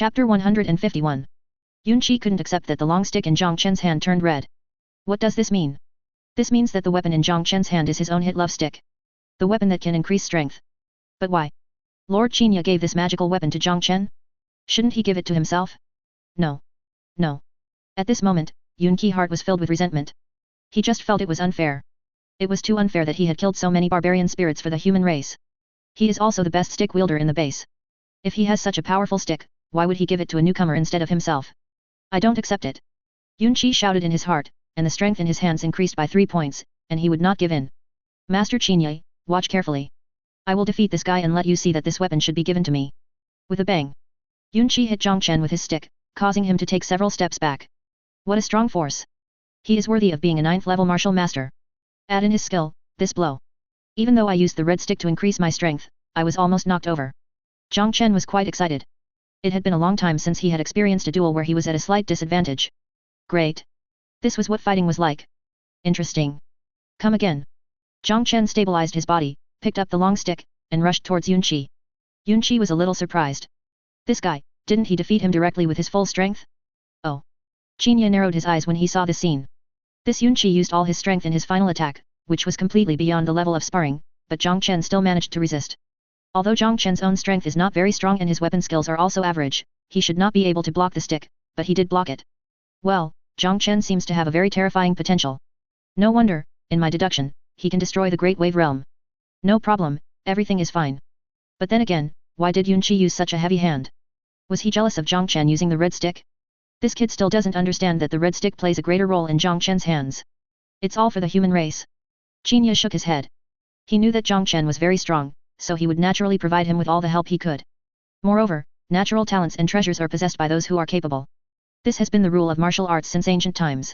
Chapter 151. Yunqi couldn't accept that the long stick in Jiang Chen's hand turned red. What does this mean? This means that the weapon in Jiang Chen's hand is his own hit love stick. The weapon that can increase strength. But why? Lord Qinya gave this magical weapon to Jiang Chen? Shouldn't he give it to himself? No. No. At this moment, Yunqi's heart was filled with resentment. He just felt it was unfair. It was too unfair that he had killed so many barbarian spirits for the human race. He is also the best stick wielder in the base. If he has such a powerful stick, why would he give it to a newcomer instead of himself? I don't accept it. Yunqi shouted in his heart, and the strength in his hands increased by 3 points, and he would not give in. Master Qinya, watch carefully. I will defeat this guy and let you see that this weapon should be given to me. With a bang. Yunqi hit Jiang Chen with his stick, causing him to take several steps back. What a strong force. He is worthy of being a 9th level martial master. Add in his skill, this blow. Even though I used the red stick to increase my strength, I was almost knocked over. Jiang Chen was quite excited. It had been a long time since he had experienced a duel where he was at a slight disadvantage. Great. This was what fighting was like. Interesting. Come again. Jiang Chen stabilized his body, picked up the long stick, and rushed towards Yunqi. Yunqi was a little surprised. This guy, didn't he defeat him directly with his full strength? Oh. Qinya narrowed his eyes when he saw this scene. This Yunqi used all his strength in his final attack, which was completely beyond the level of sparring, but Jiang Chen still managed to resist. Although Jiang Chen's own strength is not very strong and his weapon skills are also average, he should not be able to block the stick, but he did block it. Well, Jiang Chen seems to have a very terrifying potential. No wonder, in my deduction, he can destroy the Great Wave Realm. No problem, everything is fine. But then again, why did Yunqi use such a heavy hand? Was he jealous of Jiang Chen using the red stick? This kid still doesn't understand that the red stick plays a greater role in Jiang Chen's hands. It's all for the human race. Qinya shook his head. He knew that Jiang Chen was very strong, so he would naturally provide him with all the help he could. Moreover, natural talents and treasures are possessed by those who are capable. This has been the rule of martial arts since ancient times.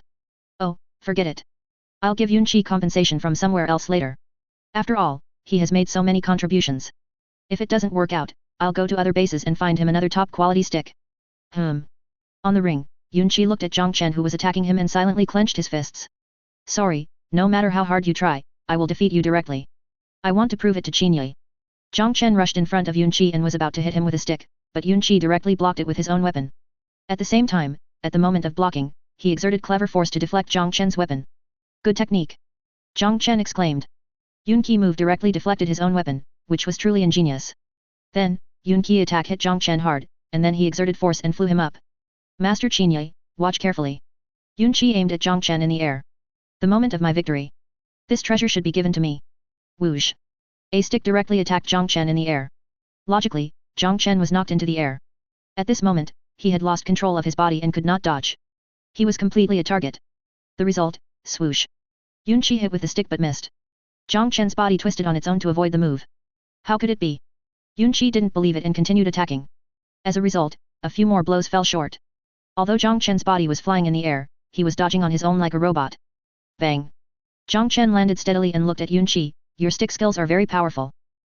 Oh, forget it. I'll give Yunqi compensation from somewhere else later. After all, he has made so many contributions. If it doesn't work out, I'll go to other bases and find him another top-quality stick. On the ring, Yunqi looked at Jiang Chen who was attacking him and silently clenched his fists. Sorry, no matter how hard you try, I will defeat you directly. I want to prove it to Qinya. Jiang Chen rushed in front of Yunqi and was about to hit him with a stick, but Yunqi directly blocked it with his own weapon. At the same time, at the moment of blocking, he exerted clever force to deflect Jiang Chen's weapon. Good technique. Jiang Chen exclaimed. Yunqi move directly deflected his own weapon, which was truly ingenious. Then, Yunqi attack hit Jiang Chen hard, and then he exerted force and flew him up. Master Qinya, watch carefully. Yunqi aimed at Jiang Chen in the air. The moment of my victory. This treasure should be given to me. Whoosh. A stick directly attacked Jiang Chen in the air. Logically, Jiang Chen was knocked into the air. At this moment, he had lost control of his body and could not dodge. He was completely a target. The result, swoosh. Yunqi hit with the stick but missed. Jiang Chen's body twisted on its own to avoid the move. How could it be? Yunqi didn't believe it and continued attacking. As a result, a few more blows fell short. Although Jiang Chen's body was flying in the air, he was dodging on his own like a robot. Bang. Jiang Chen landed steadily and looked at Yunqi. Your stick skills are very powerful.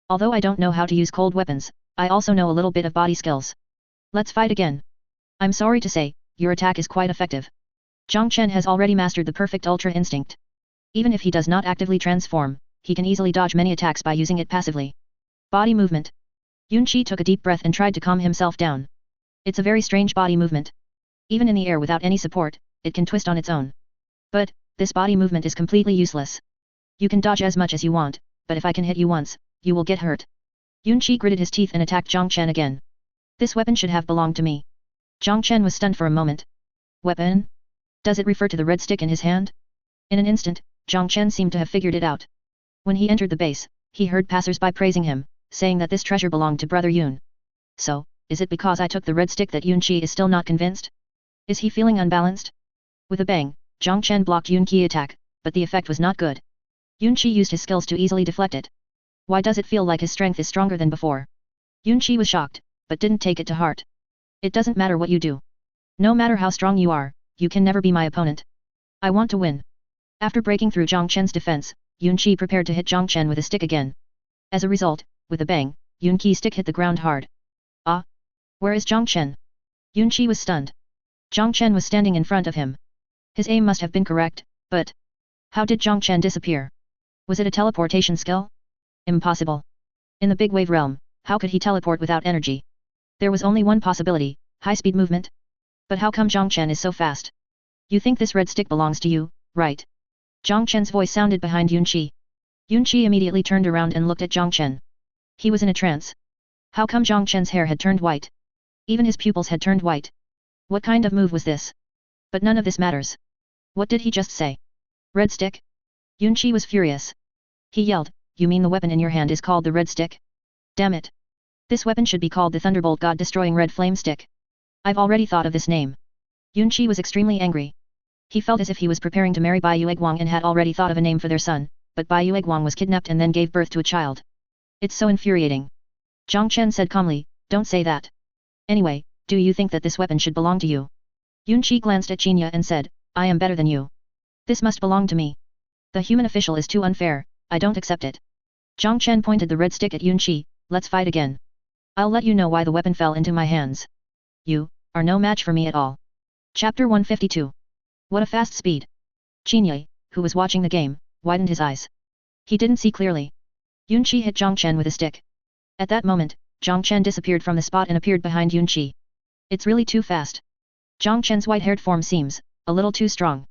Although I don't know how to use cold weapons, I also know a little bit of body skills. Let's fight again. I'm sorry to say, your attack is quite effective. Jiang Chen has already mastered the perfect ultra instinct. Even if he does not actively transform, he can easily dodge many attacks by using it passively. Body movement. Yunqi took a deep breath and tried to calm himself down. It's a very strange body movement. Even in the air without any support, it can twist on its own. But, this body movement is completely useless. You can dodge as much as you want, but if I can hit you once, you will get hurt. Yunqi gritted his teeth and attacked Jiang Chen again. This weapon should have belonged to me. Jiang Chen was stunned for a moment. Weapon? Does it refer to the red stick in his hand? In an instant, Jiang Chen seemed to have figured it out. When he entered the base, he heard passers-by praising him, saying that this treasure belonged to Brother Yun. So, is it because I took the red stick that Yunqi is still not convinced? Is he feeling unbalanced? With a bang, Jiang Chen blocked Yunqi's attack, but the effect was not good. Yunqi used his skills to easily deflect it. Why does it feel like his strength is stronger than before? Yunqi was shocked, but didn't take it to heart. It doesn't matter what you do. No matter how strong you are, you can never be my opponent. I want to win. After breaking through Jiang Chen's defense, Yunqi prepared to hit Jiang Chen with a stick again. As a result, with a bang, Yunqi's stick hit the ground hard. Ah! Where is Jiang Chen? Yunqi was stunned. Jiang Chen was standing in front of him. His aim must have been correct, but how did Jiang Chen disappear? Was it a teleportation skill? Impossible. In the big wave realm, how could he teleport without energy? There was only one possibility, high-speed movement? But how come Jiang Chen is so fast? You think this red stick belongs to you, right? Jiang Chen's voice sounded behind Yunqi. Yunqi immediately turned around and looked at Jiang Chen. He was in a trance. How come Jiang Chen's hair had turned white? Even his pupils had turned white. What kind of move was this? But none of this matters. What did he just say? Red stick? Yunqi was furious. He yelled, you mean the weapon in your hand is called the red stick? Damn it. This weapon should be called the Thunderbolt God-destroying red flame stick. I've already thought of this name. Yunqi was extremely angry. He felt as if he was preparing to marry Bai Yueguang and had already thought of a name for their son, but Bai Yueguang was kidnapped and then gave birth to a child. It's so infuriating. Jiang Chen said calmly, don't say that. Anyway, do you think that this weapon should belong to you? Yunqi glanced at Qinya and said, I am better than you. This must belong to me. The human official is too unfair, I don't accept it. Jiang Chen pointed the red stick at Yunqi, let's fight again. I'll let you know why the weapon fell into my hands. You are no match for me at all. Chapter 152. What a fast speed. Qinya, who was watching the game, widened his eyes. He didn't see clearly. Yunqi hit Jiang Chen with a stick. At that moment, Jiang Chen disappeared from the spot and appeared behind Yunqi. It's really too fast. Jiang Chen's white-haired form seems a little too strong.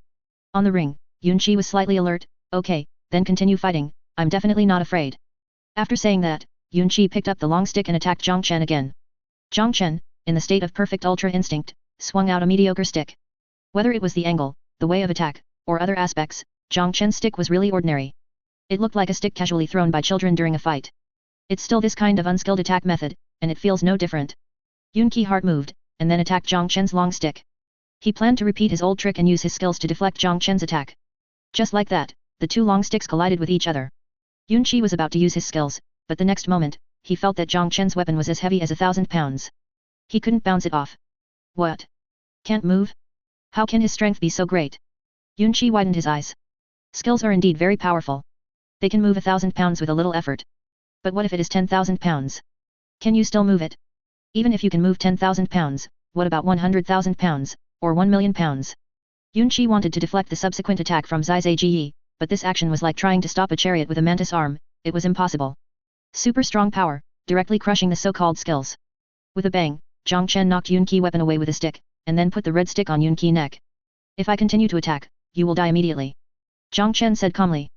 On the ring, Yunqi was slightly alert. Okay, then continue fighting, I'm definitely not afraid. After saying that, Yunqi picked up the long stick and attacked Jiang Chen again. Jiang Chen, in the state of perfect ultra instinct, swung out a mediocre stick. Whether it was the angle, the way of attack, or other aspects, Jiang Chen's stick was really ordinary. It looked like a stick casually thrown by children during a fight. It's still this kind of unskilled attack method, and it feels no different. Yunqi heart moved, and then attacked Jiang Chen's long stick. He planned to repeat his old trick and use his skills to deflect Jiang Chen's attack. Just like that, the two long sticks collided with each other. Yunqi was about to use his skills, but the next moment, he felt that Jiang Chen's weapon was as heavy as 1,000 pounds. He couldn't bounce it off. What? Can't move? How can his strength be so great? Yunqi widened his eyes. Skills are indeed very powerful. They can move 1,000 pounds with a little effort. But what if it is 10,000 pounds? Can you still move it? Even if you can move 10,000 pounds, what about 100,000 pounds, or 1 million pounds? Yunqi wanted to deflect the subsequent attack from Zai Ji, but this action was like trying to stop a chariot with a mantis arm, it was impossible. Super strong power, directly crushing the so-called skills. With a bang, Jiang Chen knocked Yunqi's weapon away with a stick, and then put the red stick on Yunqi's neck. If I continue to attack, you will die immediately. Jiang Chen said calmly.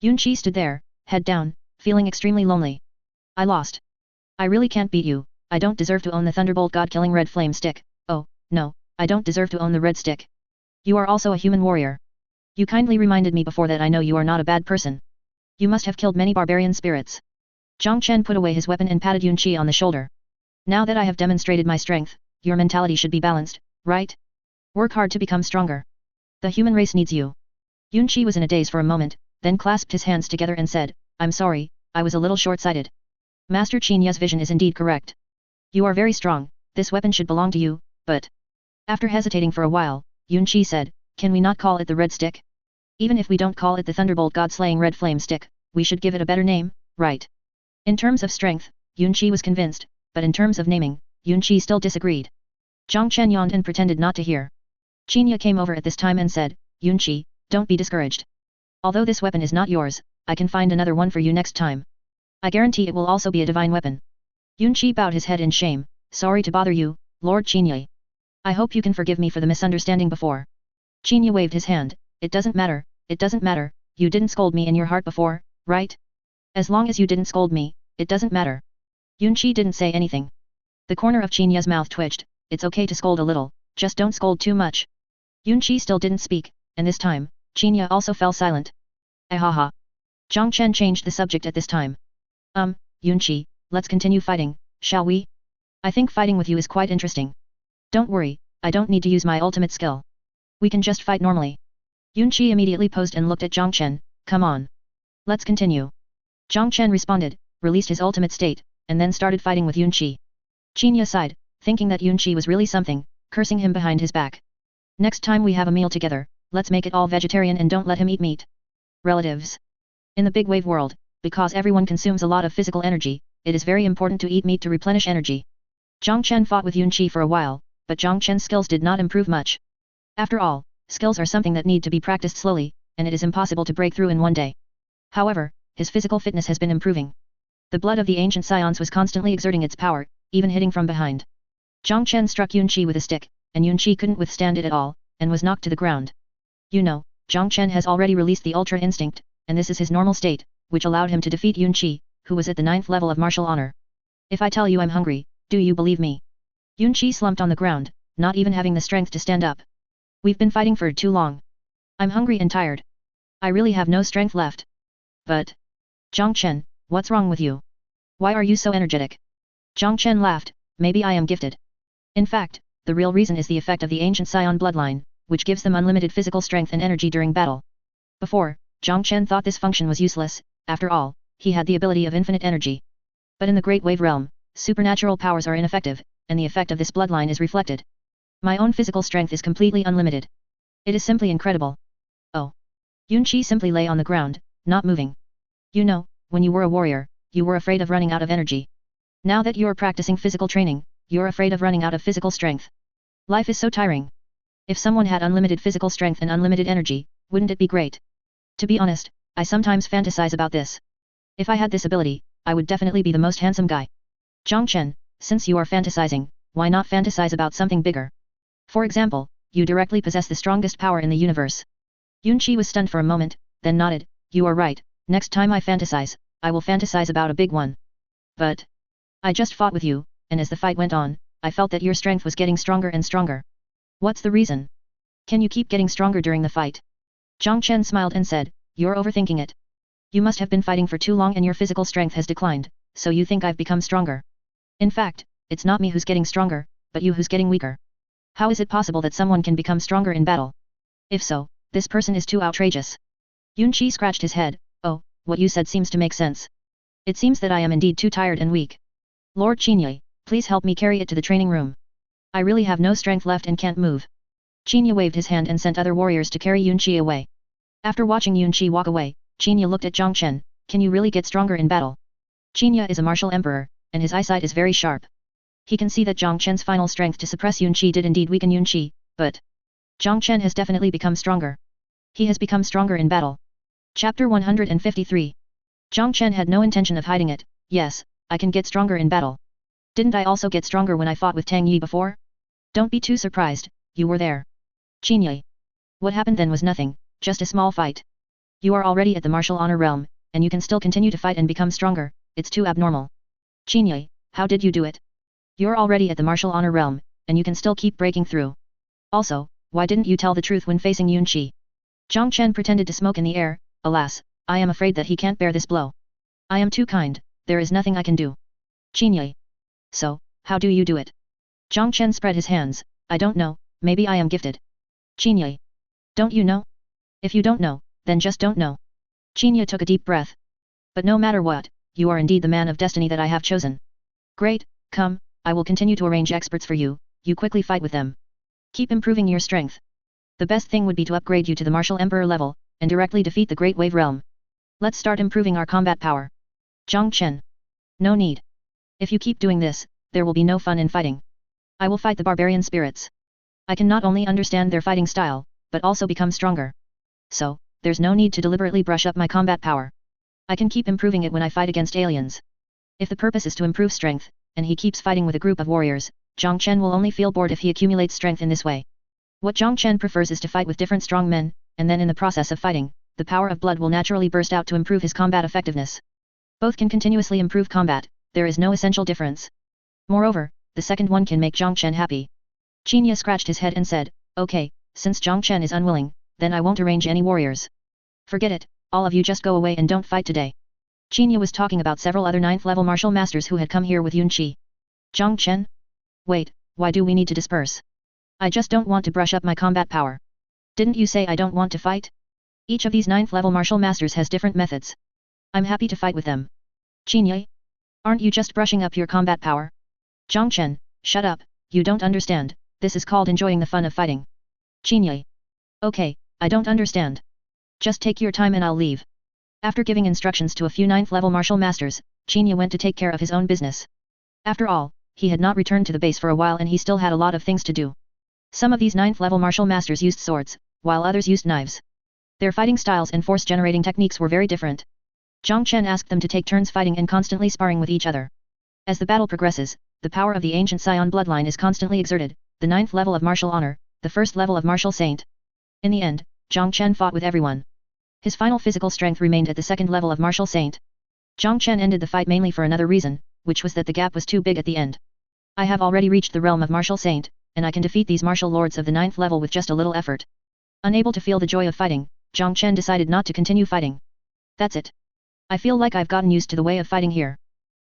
Yunqi stood there, head down, feeling extremely lonely. I lost. I really can't beat you, I don't deserve to own the Thunderbolt God-killing red flame stick, oh, no, I don't deserve to own the red stick. You are also a human warrior. You kindly reminded me before that I know you are not a bad person. You must have killed many barbarian spirits. Jiang Chen put away his weapon and patted Yunqi on the shoulder. Now that I have demonstrated my strength, your mentality should be balanced, right? Work hard to become stronger. The human race needs you. Yunqi was in a daze for a moment, then clasped his hands together and said, I'm sorry, I was a little short-sighted. Master Qinya's vision is indeed correct. You are very strong, this weapon should belong to you, but... After hesitating for a while, Yunqi said, can we not call it the red stick? Even if we don't call it the Thunderbolt God-slaying red flame stick, we should give it a better name, right? In terms of strength, Yunqi was convinced, but in terms of naming, Yunqi still disagreed. Jiang Chen yawned and pretended not to hear. Qinya came over at this time and said, Yunqi, don't be discouraged. Although this weapon is not yours, I can find another one for you next time. I guarantee it will also be a divine weapon. Yunqi bowed his head in shame, sorry to bother you, Lord Qinya. I hope you can forgive me for the misunderstanding before. Qinya waved his hand, it doesn't matter, you didn't scold me in your heart before, right? As long as you didn't scold me, it doesn't matter. Yunqi didn't say anything. The corner of Qinya's mouth twitched, it's okay to scold a little, just don't scold too much. Yunqi still didn't speak, and this time, Qinya also fell silent. Ahaha. Jiang Chen changed the subject at this time. Yunqi, let's continue fighting, shall we? I think fighting with you is quite interesting. Don't worry, I don't need to use my ultimate skill. We can just fight normally. Yunqi immediately posed and looked at Jiang Chen, come on. Let's continue. Jiang Chen responded, released his ultimate state, and then started fighting with Yunqi. Qinya sighed, thinking that Yunqi was really something, cursing him behind his back. Next time we have a meal together, let's make it all vegetarian and don't let him eat meat. Relatives. In the big wave world, because everyone consumes a lot of physical energy, it is very important to eat meat to replenish energy. Jiang Chen fought with Yunqi for a while, but Jiang Chen's skills did not improve much. After all, skills are something that need to be practiced slowly, and it is impossible to break through in one day. However, his physical fitness has been improving. The blood of the ancient scions was constantly exerting its power, even hitting from behind. Jiang Chen struck Yunqi with a stick, and Yunqi couldn't withstand it at all, and was knocked to the ground. You know, Jiang Chen has already released the Ultra Instinct, and this is his normal state, which allowed him to defeat Yunqi, who was at the 9th level of martial honor. If I tell you I'm hungry, do you believe me? Yunqi slumped on the ground, not even having the strength to stand up. We've been fighting for too long. I'm hungry and tired. I really have no strength left. But... Jiang Chen, what's wrong with you? Why are you so energetic? Jiang Chen laughed, maybe I am gifted. In fact, the real reason is the effect of the ancient Scion bloodline, which gives them unlimited physical strength and energy during battle. Before, Jiang Chen thought this function was useless, after all, he had the ability of infinite energy. But in the Great Wave Realm, supernatural powers are ineffective, and the effect of this bloodline is reflected. My own physical strength is completely unlimited. It is simply incredible. Oh. Yunqi simply lay on the ground, not moving. You know, when you were a warrior, you were afraid of running out of energy. Now that you are practicing physical training, you're afraid of running out of physical strength. Life is so tiring. If someone had unlimited physical strength and unlimited energy, wouldn't it be great? To be honest, I sometimes fantasize about this. If I had this ability, I would definitely be the most handsome guy. Jiang Chen, since you are fantasizing, why not fantasize about something bigger? For example, you directly possess the strongest power in the universe. Yunqi was stunned for a moment, then nodded, you are right, next time I fantasize, I will fantasize about a big one. But... I just fought with you, and as the fight went on, I felt that your strength was getting stronger and stronger. What's the reason? Can you keep getting stronger during the fight? Jiang Chen smiled and said, you're overthinking it. You must have been fighting for too long and your physical strength has declined, so you think I've become stronger. In fact, it's not me who's getting stronger, but you who's getting weaker. How is it possible that someone can become stronger in battle? If so, this person is too outrageous. Yunqi scratched his head, oh, what you said seems to make sense. It seems that I am indeed too tired and weak. Lord Qinye, please help me carry it to the training room. I really have no strength left and can't move. Qinye waved his hand and sent other warriors to carry Yunqi away. After watching Yunqi walk away, Qinye looked at Jiang Chen, can you really get stronger in battle? Qinye is a martial emperor, and his eyesight is very sharp. He can see that Jiang Chen's final strength to suppress Yunqi did indeed weaken Yunqi, but... Jiang Chen has definitely become stronger. He has become stronger in battle. Chapter 153. Jiang Chen had no intention of hiding it, yes, I can get stronger in battle. Didn't I also get stronger when I fought with Tang Yi before? Don't be too surprised, you were there. Qinye. What happened then was nothing, just a small fight. You are already at the martial honor realm, and you can still continue to fight and become stronger, it's too abnormal. Qinye, how did you do it? You're already at the martial honor realm, and you can still keep breaking through. Also, why didn't you tell the truth when facing Yunqi? Jiang Chen pretended to smoke in the air, alas, I am afraid that he can't bear this blow. I am too kind, there is nothing I can do. Qinye. So, how do you do it? Jiang Chen spread his hands, I don't know, maybe I am gifted. Qinye. Don't you know? If you don't know, then just don't know. Qinye took a deep breath. But no matter what, you are indeed the man of destiny that I have chosen. Great, come, I will continue to arrange experts for you, you quickly fight with them. Keep improving your strength. The best thing would be to upgrade you to the Martial Emperor level, and directly defeat the Great Wave Realm. Let's start improving our combat power. Jiang Chen. No need. If you keep doing this, there will be no fun in fighting. I will fight the barbarian spirits. I can not only understand their fighting style, but also become stronger. So, there's no need to deliberately brush up my combat power. I can keep improving it when I fight against aliens. If the purpose is to improve strength, and he keeps fighting with a group of warriors, Jiang Chen will only feel bored if he accumulates strength in this way. What Jiang Chen prefers is to fight with different strong men, and then in the process of fighting, the power of blood will naturally burst out to improve his combat effectiveness. Both can continuously improve combat, there is no essential difference. Moreover, the second one can make Jiang Chen happy. Qinye scratched his head and said, okay, since Jiang Chen is unwilling, then I won't arrange any warriors. Forget it, all of you just go away and don't fight today. Qinye was talking about several other 9th level martial masters who had come here with Yunqi. Jiang Chen? Wait, why do we need to disperse? I just don't want to brush up my combat power. Didn't you say I don't want to fight? Each of these 9th level martial masters has different methods. I'm happy to fight with them. Qinye? Aren't you just brushing up your combat power? Jiang Chen, shut up, you don't understand, this is called enjoying the fun of fighting. Qinye. Okay, I don't understand. Just take your time and I'll leave. After giving instructions to a few 9th level martial masters, Qinye went to take care of his own business. After all, he had not returned to the base for a while and he still had a lot of things to do. Some of these 9th level martial masters used swords, while others used knives. Their fighting styles and force-generating techniques were very different. Jiang Chen asked them to take turns fighting and constantly sparring with each other. As the battle progresses, the power of the ancient Saiyan bloodline is constantly exerted, the 9th level of martial honor, the 1st level of martial saint. In the end, Jiang Chen fought with everyone. His final physical strength remained at the 2nd level of martial saint. Jiang Chen ended the fight mainly for another reason, which was that the gap was too big at the end. I have already reached the realm of martial saint, and I can defeat these martial lords of the 9th level with just a little effort. Unable to feel the joy of fighting, Jiang Chen decided not to continue fighting. That's it. I feel like I've gotten used to the way of fighting here.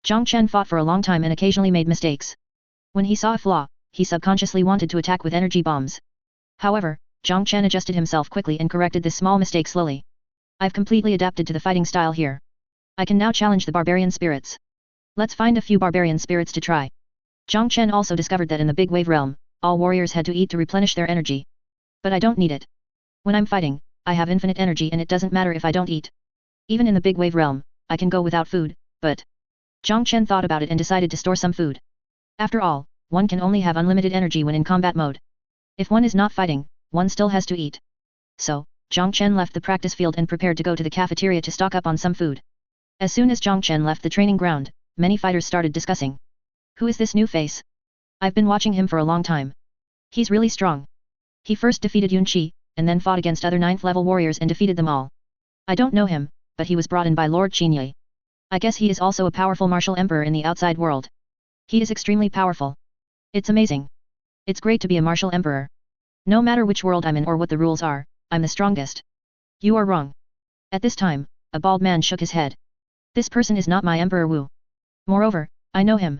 Jiang Chen fought for a long time and occasionally made mistakes. When he saw a flaw, he subconsciously wanted to attack with energy bombs. However, Jiang Chen adjusted himself quickly and corrected this small mistake slowly. I've completely adapted to the fighting style here. I can now challenge the barbarian spirits. Let's find a few barbarian spirits to try. Jiang Chen also discovered that in the Big Wave realm, all warriors had to eat to replenish their energy. But I don't need it. When I'm fighting, I have infinite energy and it doesn't matter if I don't eat. Even in the Big Wave realm, I can go without food, but... Jiang Chen thought about it and decided to store some food. After all, one can only have unlimited energy when in combat mode. If one is not fighting, one still has to eat. So, Jiang Chen left the practice field and prepared to go to the cafeteria to stock up on some food. As soon as Jiang Chen left the training ground, many fighters started discussing. Who is this new face? I've been watching him for a long time. He's really strong. He first defeated Yun Qi, and then fought against other 9th level warriors and defeated them all. I don't know him, but he was brought in by Lord Qinye. I guess he is also a powerful martial emperor in the outside world. He is extremely powerful. It's amazing. It's great to be a martial emperor. No matter which world I'm in or what the rules are, I'm the strongest. You are wrong. At this time, a bald man shook his head. This person is not my Emperor Wu. Moreover, I know him.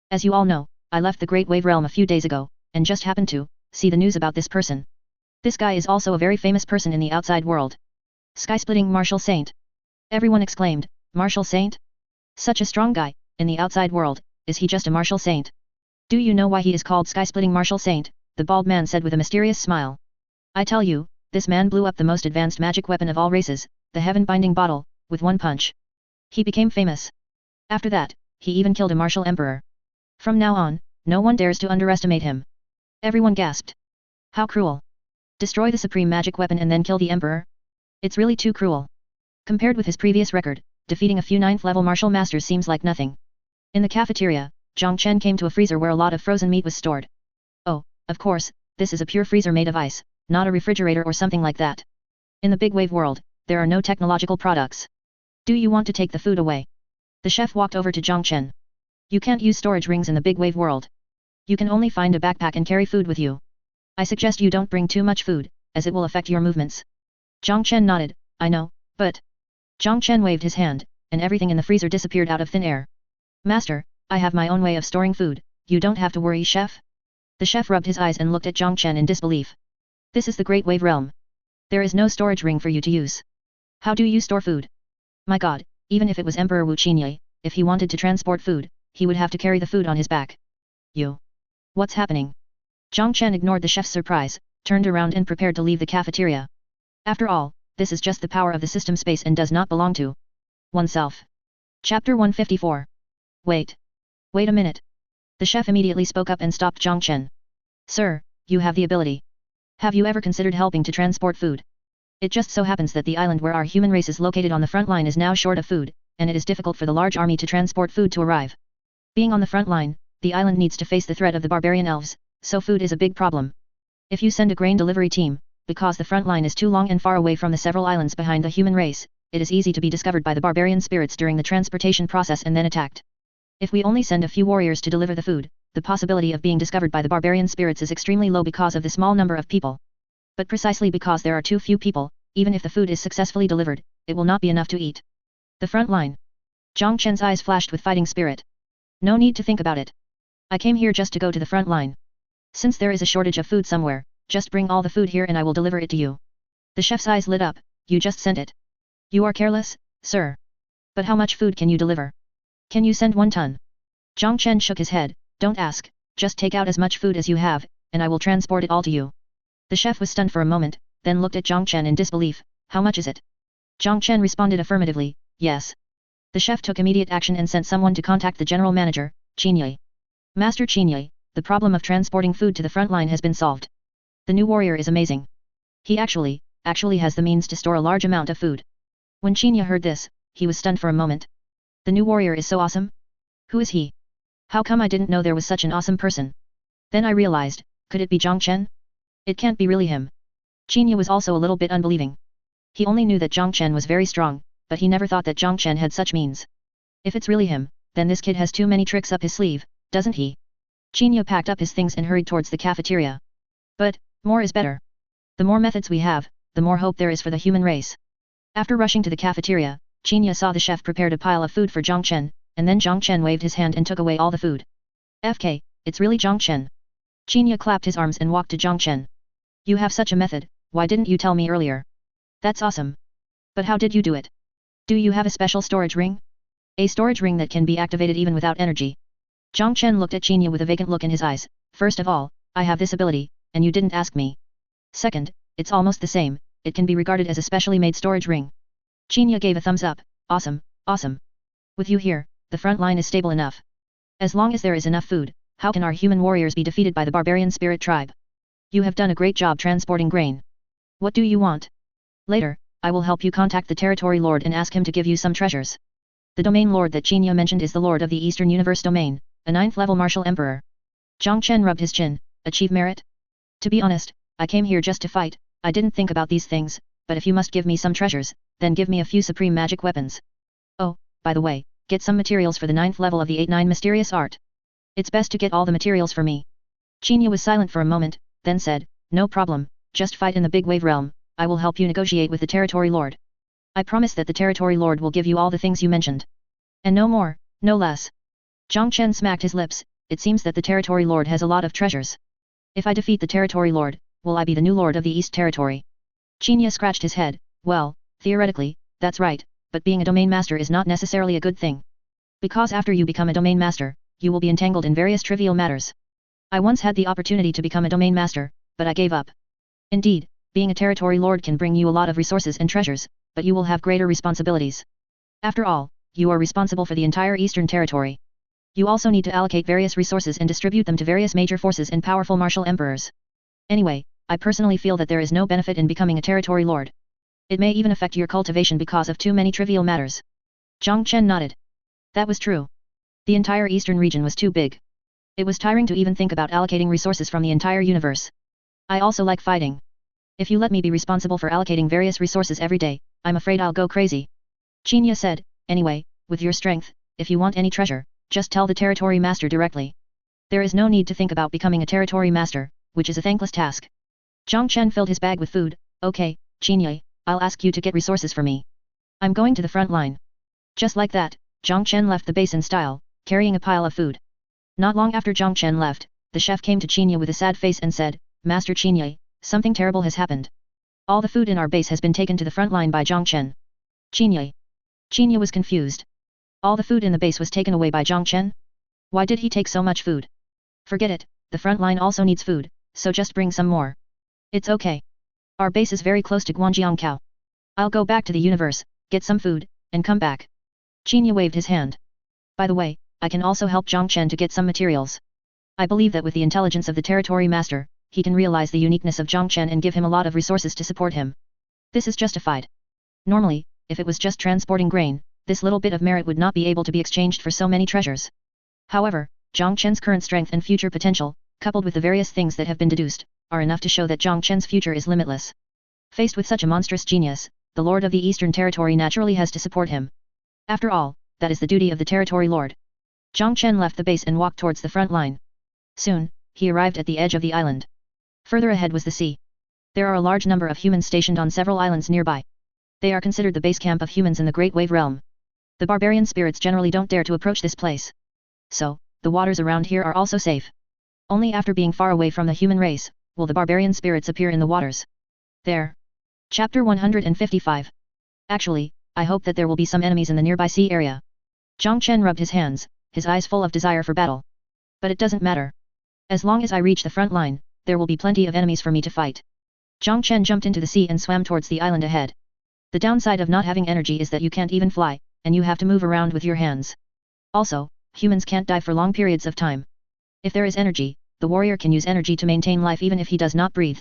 As you all know, I left the Great Wave Realm a few days ago, and just happened to see the news about this person. This guy is also a very famous person in the outside world. Sky-splitting martial saint. Everyone exclaimed, martial saint? Such a strong guy, in the outside world, is he just a martial saint? Do you know why he is called sky-splitting martial saint? The bald man said with a mysterious smile. I tell you, this man blew up the most advanced magic weapon of all races, the heaven-binding bottle, with one punch. He became famous. After that, he even killed a martial emperor. From now on, no one dares to underestimate him. Everyone gasped. How cruel. Destroy the supreme magic weapon and then kill the emperor? It's really too cruel. Compared with his previous record, defeating a few 9th level martial masters seems like nothing. In the cafeteria, Jiang Chen came to a freezer where a lot of frozen meat was stored. Oh, of course, this is a pure freezer made of ice, not a refrigerator or something like that. In the Big Wave world, there are no technological products. Do you want to take the food away? The chef walked over to Jiang Chen. You can't use storage rings in the Big Wave world. You can only find a backpack and carry food with you. I suggest you don't bring too much food, as it will affect your movements. Jiang Chen nodded, I know, but... Jiang Chen waved his hand, and everything in the freezer disappeared out of thin air. Master, I have my own way of storing food, you don't have to worry, chef. The chef rubbed his eyes and looked at Jiang Chen in disbelief. This is the Great Wave Realm. There is no storage ring for you to use. How do you store food? My god, even if it was Emperor Wu Qinye, if he wanted to transport food, he would have to carry the food on his back. You. What's happening? Jiang Chen ignored the chef's surprise, turned around and prepared to leave the cafeteria. After all, this is just the power of the system space and does not belong to oneself. Chapter 154. Wait. Wait a minute. The chef immediately spoke up and stopped Jiang Chen. Sir, you have the ability. Have you ever considered helping to transport food? It just so happens that the island where our human race is located on the front line is now short of food, and it is difficult for the large army to transport food to arrive. Being on the front line, the island needs to face the threat of the barbarian elves, so food is a big problem. If you send a grain delivery team, because the front line is too long and far away from the several islands behind the human race, it is easy to be discovered by the barbarian spirits during the transportation process and then attacked. If we only send a few warriors to deliver the food, the possibility of being discovered by the barbarian spirits is extremely low because of the small number of people. But precisely because there are too few people, even if the food is successfully delivered, it will not be enough to eat. The front line. Jiang Chen's eyes flashed with fighting spirit. No need to think about it. I came here just to go to the front line. Since there is a shortage of food somewhere, just bring all the food here and I will deliver it to you. The chef's eyes lit up, you just sent it. You are careless, sir. But how much food can you deliver? Can you send 1 ton? Jiang Chen shook his head, don't ask, just take out as much food as you have, and I will transport it all to you. The chef was stunned for a moment, then looked at Jiang Chen in disbelief, how much is it? Jiang Chen responded affirmatively, yes. The chef took immediate action and sent someone to contact the general manager, Qinye. Master Qinye, the problem of transporting food to the front line has been solved. The new warrior is amazing. He actually has the means to store a large amount of food. When Qinye heard this, he was stunned for a moment. The new warrior is so awesome? Who is he? How come I didn't know there was such an awesome person? Then I realized, could it be Jiang Chen? It can't be really him. Jinya was also a little bit unbelieving. He only knew that Jiang Chen was very strong, but he never thought that Jiang Chen had such means. If it's really him, then this kid has too many tricks up his sleeve, doesn't he? Jinya packed up his things and hurried towards the cafeteria. But, more is better. The more methods we have, the more hope there is for the human race. After rushing to the cafeteria, Jinya saw the chef prepared a pile of food for Jiang Chen, and then Jiang Chen waved his hand and took away all the food. FK, it's really Jiang Chen. Jinya clapped his arms and walked to Jiang Chen. You have such a method, why didn't you tell me earlier? That's awesome. But how did you do it? Do you have a special storage ring? A storage ring that can be activated even without energy. Jiang Chen looked at Jinya with a vacant look in his eyes. First of all, I have this ability, and you didn't ask me. Second, it's almost the same, it can be regarded as a specially made storage ring. Jinya gave a thumbs up. Awesome, awesome. With you here, the front line is stable enough. As long as there is enough food, how can our human warriors be defeated by the barbarian spirit tribe? You have done a great job transporting grain. What do you want? Later, I will help you contact the territory lord and ask him to give you some treasures. The domain lord that Jinya mentioned is the lord of the Eastern Universe domain, a 9th level martial emperor. Jiang Chen rubbed his chin. Achieve merit? To be honest, I came here just to fight, I didn't think about these things, but if you must give me some treasures, then give me a few supreme magic weapons. Oh, by the way, get some materials for the 9th level of the 8-9 mysterious art. It's best to get all the materials for me. Jinya was silent for a moment, then said, no problem, just fight in the big wave realm, I will help you negotiate with the territory lord. I promise that the territory lord will give you all the things you mentioned. And no more, no less. Jiang Chen smacked his lips, it seems that the territory lord has a lot of treasures. If I defeat the territory lord, will I be the new lord of the East Territory? Jinya scratched his head, well, theoretically, that's right, but being a domain master is not necessarily a good thing. Because after you become a domain master, you will be entangled in various trivial matters. I once had the opportunity to become a domain master, but I gave up. Indeed, being a territory lord can bring you a lot of resources and treasures, but you will have greater responsibilities. After all, you are responsible for the entire Eastern Territory. You also need to allocate various resources and distribute them to various major forces and powerful martial emperors. Anyway, I personally feel that there is no benefit in becoming a territory lord. It may even affect your cultivation because of too many trivial matters. Jiang Chen nodded. That was true. The entire eastern region was too big. It was tiring to even think about allocating resources from the entire universe. I also like fighting. If you let me be responsible for allocating various resources every day, I'm afraid I'll go crazy. Jinya said, anyway, with your strength, if you want any treasure, just tell the territory master directly. There is no need to think about becoming a territory master, which is a thankless task. Jiang Chen filled his bag with food. Okay, Jinya, I'll ask you to get resources for me. I'm going to the front line. Just like that, Jiang Chen left the base in style, carrying a pile of food. Not long after Jiang Chen left, the chef came to Jinya with a sad face and said, Master Jinya, something terrible has happened. All the food in our base has been taken to the front line by Jiang Chen. Jinya was confused. All the food in the base was taken away by Jiang Chen? Why did he take so much food? Forget it, the front line also needs food, so just bring some more. It's okay. Our base is very close to Guangjiangkou. I'll go back to the universe, get some food, and come back. Jinya waved his hand. By the way, I can also help Jiang Chen to get some materials. I believe that with the intelligence of the territory master, he can realize the uniqueness of Jiang Chen and give him a lot of resources to support him. This is justified. Normally, if it was just transporting grain, this little bit of merit would not be able to be exchanged for so many treasures. However, Jiang Chen's current strength and future potential, coupled with the various things that have been deduced, are enough to show that Jiang Chen's future is limitless. Faced with such a monstrous genius, the Lord of the Eastern Territory naturally has to support him. After all, that is the duty of the Territory Lord. Jiang Chen left the base and walked towards the front line. Soon, he arrived at the edge of the island. Further ahead was the sea. There are a large number of humans stationed on several islands nearby. They are considered the base camp of humans in the Great Wave Realm. The barbarian spirits generally don't dare to approach this place. So, the waters around here are also safe. Only after being far away from the human race, will the barbarian spirits appear in the waters. There. Chapter 155. Actually, I hope that there will be some enemies in the nearby sea area. Jiang Chen rubbed his hands, his eyes full of desire for battle. But it doesn't matter. As long as I reach the front line, there will be plenty of enemies for me to fight. Jiang Chen jumped into the sea and swam towards the island ahead. The downside of not having energy is that you can't even fly, and you have to move around with your hands. Also, humans can't dive for long periods of time. If there is energy, the warrior can use energy to maintain life even if he does not breathe.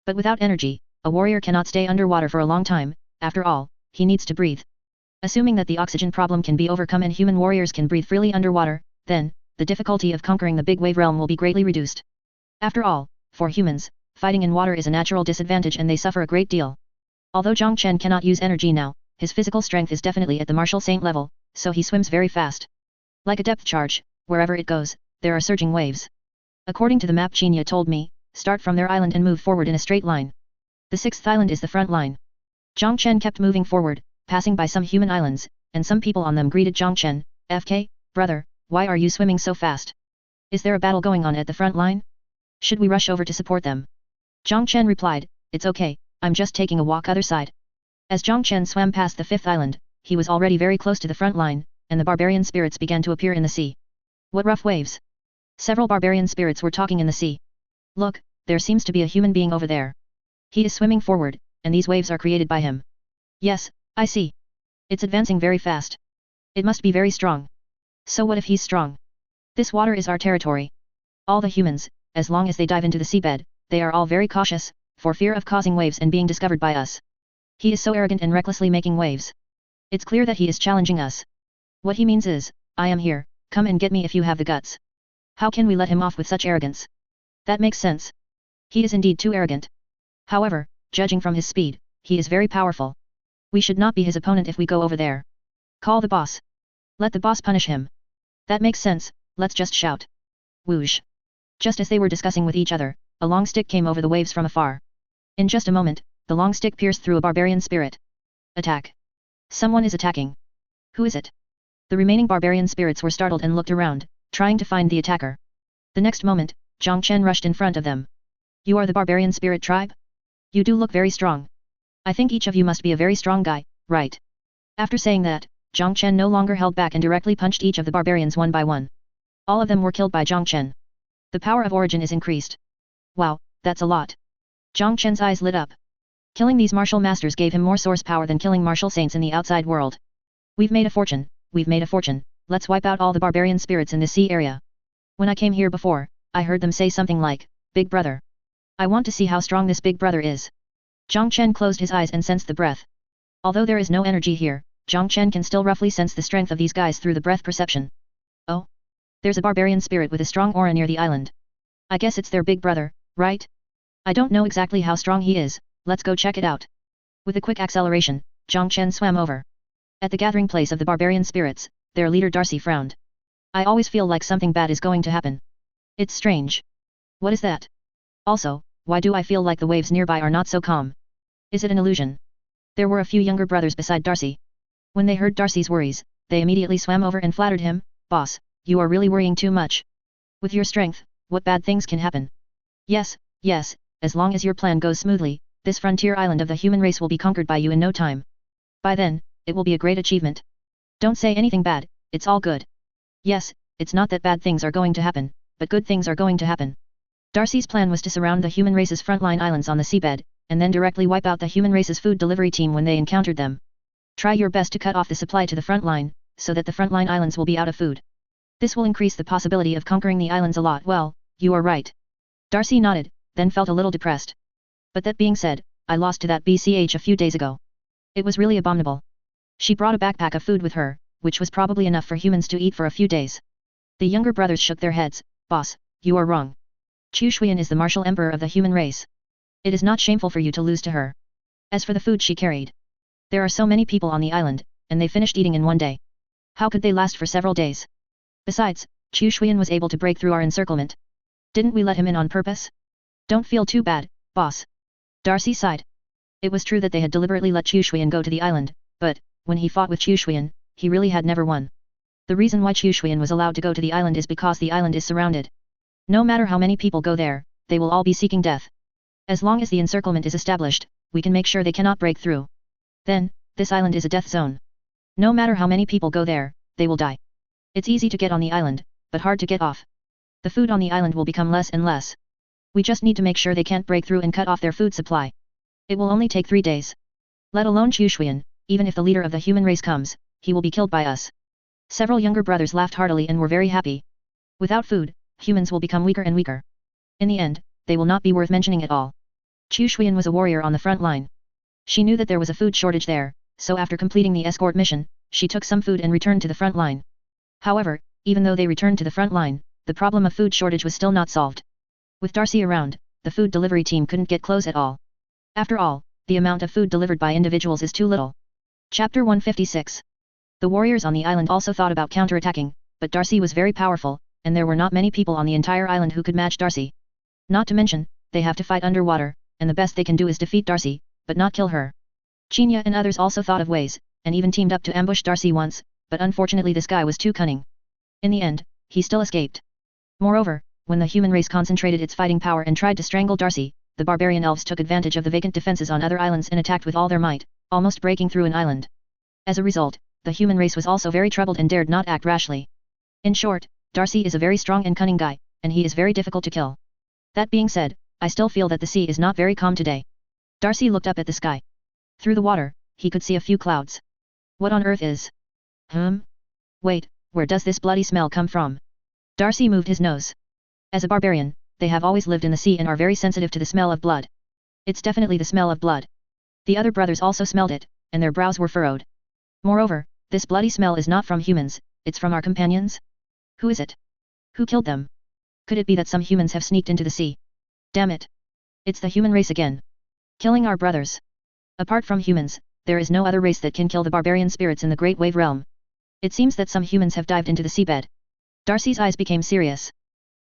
But without energy, a warrior cannot stay underwater for a long time, after all, he needs to breathe. Assuming that the oxygen problem can be overcome and human warriors can breathe freely underwater, then, the difficulty of conquering the big wave realm will be greatly reduced. After all, for humans, fighting in water is a natural disadvantage and they suffer a great deal. Although Jiang Chen cannot use energy now, his physical strength is definitely at the martial saint level, so he swims very fast. Like a depth charge, wherever it goes, there are surging waves. According to the map Chinya told me, start from their island and move forward in a straight line. The sixth island is the front line. Jiang Chen kept moving forward, passing by some human islands, and some people on them greeted Jiang Chen, "FK, brother, why are you swimming so fast? Is there a battle going on at the front line? Should we rush over to support them?" Jiang Chen replied, "It's okay, I'm just taking a walk other side." As Jiang Chen swam past the fifth island, he was already very close to the front line, and the barbarian spirits began to appear in the sea. What rough waves! Several barbarian spirits were talking in the sea. Look, there seems to be a human being over there. He is swimming forward, and these waves are created by him. Yes, I see. It's advancing very fast. It must be very strong. So what if he's strong? This water is our territory. All the humans, as long as they dive into the seabed, they are all very cautious, for fear of causing waves and being discovered by us. He is so arrogant and recklessly making waves. It's clear that he is challenging us. What he means is, I am here, come and get me if you have the guts. How can we let him off with such arrogance? That makes sense. He is indeed too arrogant. However, judging from his speed, he is very powerful. We should not be his opponent if we go over there. Call the boss. Let the boss punish him. That makes sense, let's just shout. Whoosh. Just as they were discussing with each other, a long stick came over the waves from afar. In just a moment, the long stick pierced through a barbarian spirit. Attack. Someone is attacking. Who is it? The remaining barbarian spirits were startled and looked around, trying to find the attacker. The next moment, Jiang Chen rushed in front of them. You are the barbarian spirit tribe? You do look very strong. I think each of you must be a very strong guy, right? After saying that, Jiang Chen no longer held back and directly punched each of the barbarians one by one. All of them were killed by Jiang Chen. The power of origin is increased. Wow, that's a lot. Jiang Chen's eyes lit up. Killing these martial masters gave him more source power than killing martial saints in the outside world. We've made a fortune, let's wipe out all the barbarian spirits in this sea area. When I came here before, I heard them say something like, Big Brother. I want to see how strong this Big Brother is. Jiang Chen closed his eyes and sensed the breath. Although there is no energy here, Jiang Chen can still roughly sense the strength of these guys through the breath perception. Oh? There's a barbarian spirit with a strong aura near the island. I guess it's their Big Brother, right? I don't know exactly how strong he is, let's go check it out. With a quick acceleration, Jiang Chen swam over. At the gathering place of the barbarian spirits, their leader Darcy frowned. I always feel like something bad is going to happen. It's strange. What is that? Also, why do I feel like the waves nearby are not so calm? Is it an illusion? There were a few younger brothers beside Darcy. When they heard Darcy's worries, they immediately swam over and flattered him, Boss, you are really worrying too much. With your strength, what bad things can happen? Yes, as long as your plan goes smoothly, this frontier island of the human race will be conquered by you in no time. By then, it will be a great achievement. Don't say anything bad, it's all good. Yes, it's not that bad things are going to happen, but good things are going to happen. Darcy's plan was to surround the human race's frontline islands on the seabed, and then directly wipe out the human race's food delivery team when they encountered them. Try your best to cut off the supply to the front line, so that the frontline islands will be out of food. This will increase the possibility of conquering the islands a lot. Well, you are right. Darcy nodded, then felt a little depressed. But that being said, I lost to that BCH a few days ago. It was really abominable. She brought a backpack of food with her, which was probably enough for humans to eat for a few days. The younger brothers shook their heads. Boss, you are wrong. Chu Xuan is the martial emperor of the human race. It is not shameful for you to lose to her. As for the food she carried. There are so many people on the island, and they finished eating in one day. How could they last for several days? Besides, Chu Xuan was able to break through our encirclement. Didn't we let him in on purpose? Don't feel too bad, boss. Darcy sighed. It was true that they had deliberately let Chu Xuan go to the island, but, when he fought with Chu Xuan, he really had never won. The reason why Chu Xuan was allowed to go to the island is because the island is surrounded. No matter how many people go there, they will all be seeking death. As long as the encirclement is established, we can make sure they cannot break through. Then, this island is a death zone. No matter how many people go there, they will die. It's easy to get on the island, but hard to get off. The food on the island will become less and less. We just need to make sure they can't break through and cut off their food supply. It will only take 3 days. Let alone Chu Xuan, even if the leader of the human race comes, he will be killed by us. Several younger brothers laughed heartily and were very happy. Without food, humans will become weaker and weaker. In the end, they will not be worth mentioning at all. Chu Xuan was a warrior on the front line. She knew that there was a food shortage there, so after completing the escort mission, she took some food and returned to the front line. However, Even though they returned to the front line, the problem of food shortage was still not solved. With Darcy around, the food delivery team couldn't get close at all. After all, the amount of food delivered by individuals is too little. Chapter 156. The warriors on the island also thought about counterattacking, but Darcy was very powerful, and there were not many people on the entire island who could match Darcy. Not to mention, they have to fight underwater, and the best they can do is defeat Darcy, but not kill her. Chinya and others also thought of ways, and even teamed up to ambush Darcy once, but unfortunately this guy was too cunning. In the end, he still escaped. Moreover, when the human race concentrated its fighting power and tried to strangle Darcy, the barbarian elves took advantage of the vacant defenses on other islands and attacked with all their might, almost breaking through an island. As a result, the human race was also very troubled and dared not act rashly. In short, Darcy is a very strong and cunning guy, and he is very difficult to kill. That being said, I still feel that the sea is not very calm today. Darcy looked up at the sky. Through the water, he could see a few clouds. What on earth is? Wait, where does this bloody smell come from? Darcy moved his nose. As a barbarian, they have always lived in the sea and are very sensitive to the smell of blood. It's definitely the smell of blood. The other brothers also smelled it, and their brows were furrowed. Moreover, this bloody smell is not from humans, it's from our companions? Who is it? Who killed them? Could it be that some humans have sneaked into the sea? Damn it! It's the human race again. Killing our brothers. Apart from humans, there is no other race that can kill the barbarian spirits in the Great Wave Realm. It seems that some humans have dived into the seabed. Darcy's eyes became serious.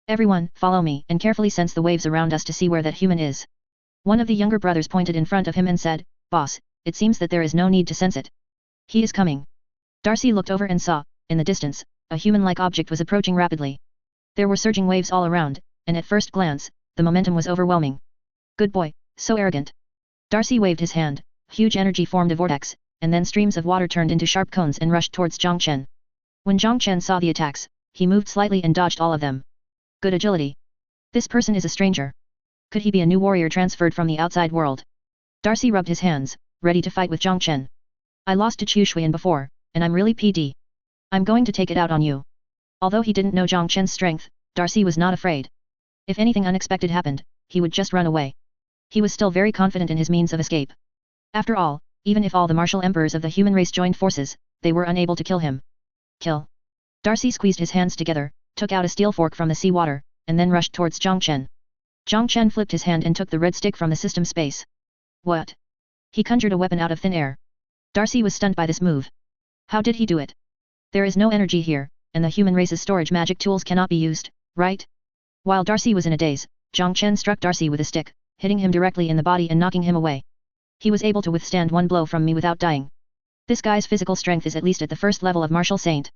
Everyone, follow me and carefully sense the waves around us to see where that human is. One of the younger brothers pointed in front of him and said, Boss, it seems that there is no need to sense it. He is coming. Darcy looked over and saw, in the distance, a human-like object was approaching rapidly. There were surging waves all around, and at first glance, the momentum was overwhelming. Good boy, so arrogant. Darcy waved his hand, huge energy formed a vortex, and then streams of water turned into sharp cones and rushed towards Jiang Chen. When Jiang Chen saw the attacks, he moved slightly and dodged all of them. Good agility. This person is a stranger. Could he be a new warrior transferred from the outside world? Darcy rubbed his hands, ready to fight with Jiang Chen. I lost to Chu Xuan before, and I'm really PD. I'm going to take it out on you. Although he didn't know Jiang Chen's strength, Darcy was not afraid. If anything unexpected happened, he would just run away. He was still very confident in his means of escape. After all, even if all the martial emperors of the human race joined forces, they were unable to kill him. Kill. Darcy squeezed his hands together, took out a steel fork from the sea water, and then rushed towards Jiang Chen. Jiang Chen flipped his hand and took the red stick from the system space. What? He conjured a weapon out of thin air. Darcy was stunned by this move. How did he do it? There is no energy here, and the human race's storage magic tools cannot be used, right? While Darcy was in a daze, Jiang Chen struck Darcy with a stick, hitting him directly in the body and knocking him away. He was able to withstand one blow from me without dying. This guy's physical strength is at least at the first level of martial saint.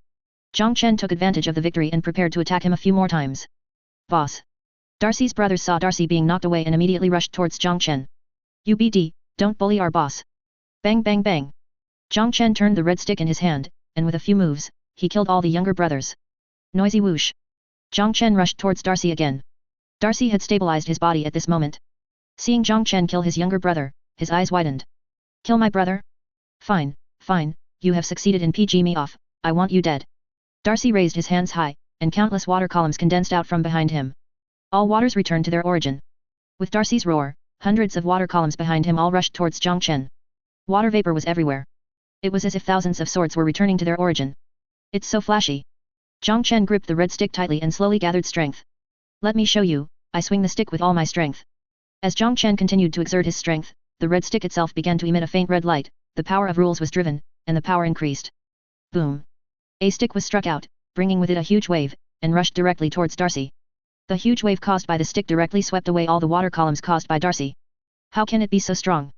Jiang Chen took advantage of the victory and prepared to attack him a few more times. Boss. Darcy's brothers saw Darcy being knocked away and immediately rushed towards Jiang Chen. UBD, don't bully our boss. Bang bang bang. Jiang Chen turned the red stick in his hand, and with a few moves, he killed all the younger brothers. Noisy whoosh. Jiang Chen rushed towards Darcy again. Darcy had stabilized his body at this moment. Seeing Jiang Chen kill his younger brother, his eyes widened. Kill my brother? Fine, fine, you have succeeded in PG me off, I want you dead. Darcy raised his hands high, and countless water columns condensed out from behind him. All waters returned to their origin. With Darcy's roar, hundreds of water columns behind him all rushed towards Jiang Chen. Water vapor was everywhere. It was as if thousands of swords were returning to their origin. It's so flashy. Jiang Chen gripped the red stick tightly and slowly gathered strength. Let me show you, I swing the stick with all my strength. As Jiang Chen continued to exert his strength, the red stick itself began to emit a faint red light, the power of rules was driven, and the power increased. Boom. A stick was struck out, bringing with it a huge wave, and rushed directly towards Darcy. The huge wave caused by the stick directly swept away all the water columns caused by Darcy. How can it be so strong?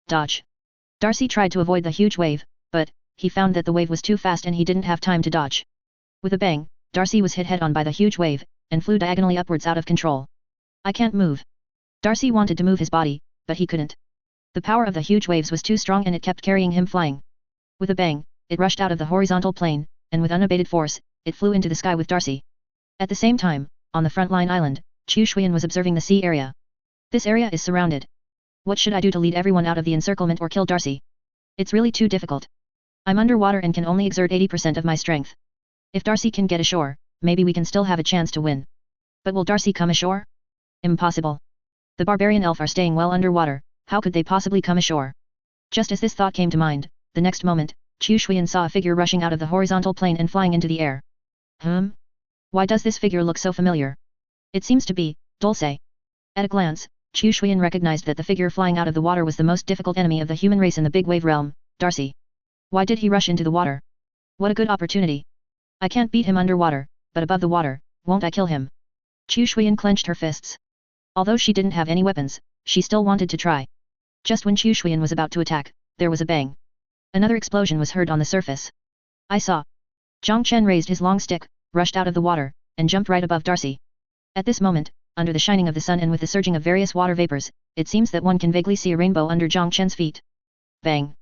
Dodge. Darcy tried to avoid the huge wave, but he found that the wave was too fast and he didn't have time to dodge. With a bang, Darcy was hit head-on by the huge wave, and flew diagonally upwards out of control. I can't move. Darcy wanted to move his body, but he couldn't. The power of the huge waves was too strong and it kept carrying him flying. With a bang, it rushed out of the horizontal plane, and with unabated force, it flew into the sky with Darcy. At the same time, on the frontline island, Chu Xuan was observing the sea area. This area is surrounded. What should I do to lead everyone out of the encirclement or kill Darcy? It's really too difficult. I'm underwater and can only exert 80% of my strength. If Darcy can get ashore, maybe we can still have a chance to win. But will Darcy come ashore? Impossible. The barbarian elf are staying well underwater, how could they possibly come ashore? Just as this thought came to mind, the next moment, Chu Xuan saw a figure rushing out of the horizontal plane and flying into the air. Why does this figure look so familiar? It seems to be Dulce. At a glance, Chu Shuyan recognized that the figure flying out of the water was the most difficult enemy of the human race in the big wave realm, Darcy. Why did he rush into the water? What a good opportunity. I can't beat him underwater, but above the water, won't I kill him? Chu Shuyan clenched her fists. Although she didn't have any weapons, she still wanted to try. Just when Chu Shuyan was about to attack, there was a bang. Another explosion was heard on the surface. I saw. Jiang Chen raised his long stick, rushed out of the water, and jumped right above Darcy. At this moment, under the shining of the sun and with the surging of various water vapors, it seems that one can vaguely see a rainbow under Jiang Chen's feet. Bang!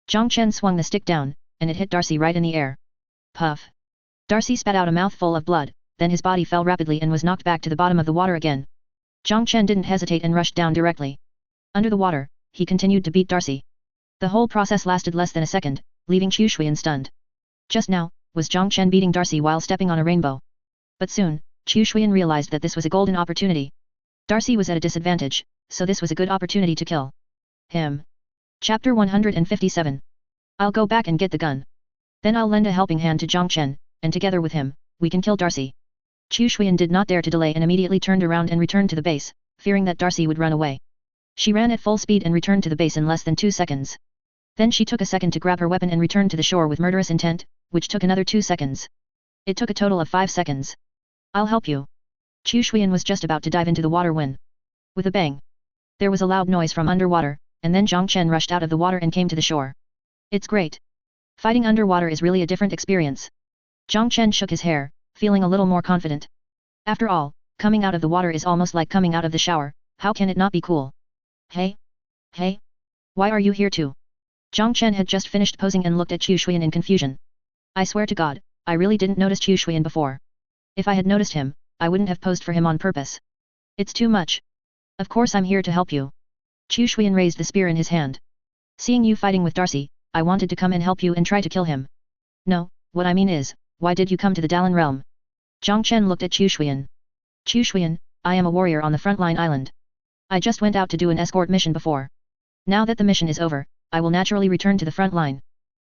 Jiang Chen swung the stick down, and it hit Darcy right in the air. Puff! Darcy spat out a mouthful of blood, then his body fell rapidly and was knocked back to the bottom of the water again. Jiang Chen didn't hesitate and rushed down directly. Under the water, he continued to beat Darcy. The whole process lasted less than a second, leaving Chu Shuyan stunned. Just now, was Jiang Chen beating Darcy while stepping on a rainbow. But soon, Chu Shuyan realized that this was a golden opportunity. Darcy was at a disadvantage, so this was a good opportunity to kill him. Chapter 157. I'll go back and get the gun. Then I'll lend a helping hand to Jiang Chen, and together with him, we can kill Darcy. Chu Shuyan did not dare to delay and immediately turned around and returned to the base, fearing that Darcy would run away. She ran at full speed and returned to the base in less than 2 seconds. Then she took a second to grab her weapon and returned to the shore with murderous intent, which took another 2 seconds. It took a total of 5 seconds. I'll help you. Chu Shuyan was just about to dive into the water when, with a bang, there was a loud noise from underwater, and then Jiang Chen rushed out of the water and came to the shore. It's great. Fighting underwater is really a different experience. Jiang Chen shook his hair, feeling a little more confident. After all, coming out of the water is almost like coming out of the shower, how can it not be cool? Hey? Hey? Why are you here too? Jiang Chen had just finished posing and looked at Chu Shuyan in confusion. I swear to God, I really didn't notice Chu Shuyan before. If I had noticed him, I wouldn't have posed for him on purpose. It's too much. Of course I'm here to help you. Chu Shuyan raised the spear in his hand. Seeing you fighting with Darcy, I wanted to come and help you and try to kill him. No, what I mean is, why did you come to the Dalan realm? Jiang Chen looked at Chu Shuyan. Chu Shuyan, I am a warrior on the frontline island. I just went out to do an escort mission before. Now that the mission is over, I will naturally return to the front line.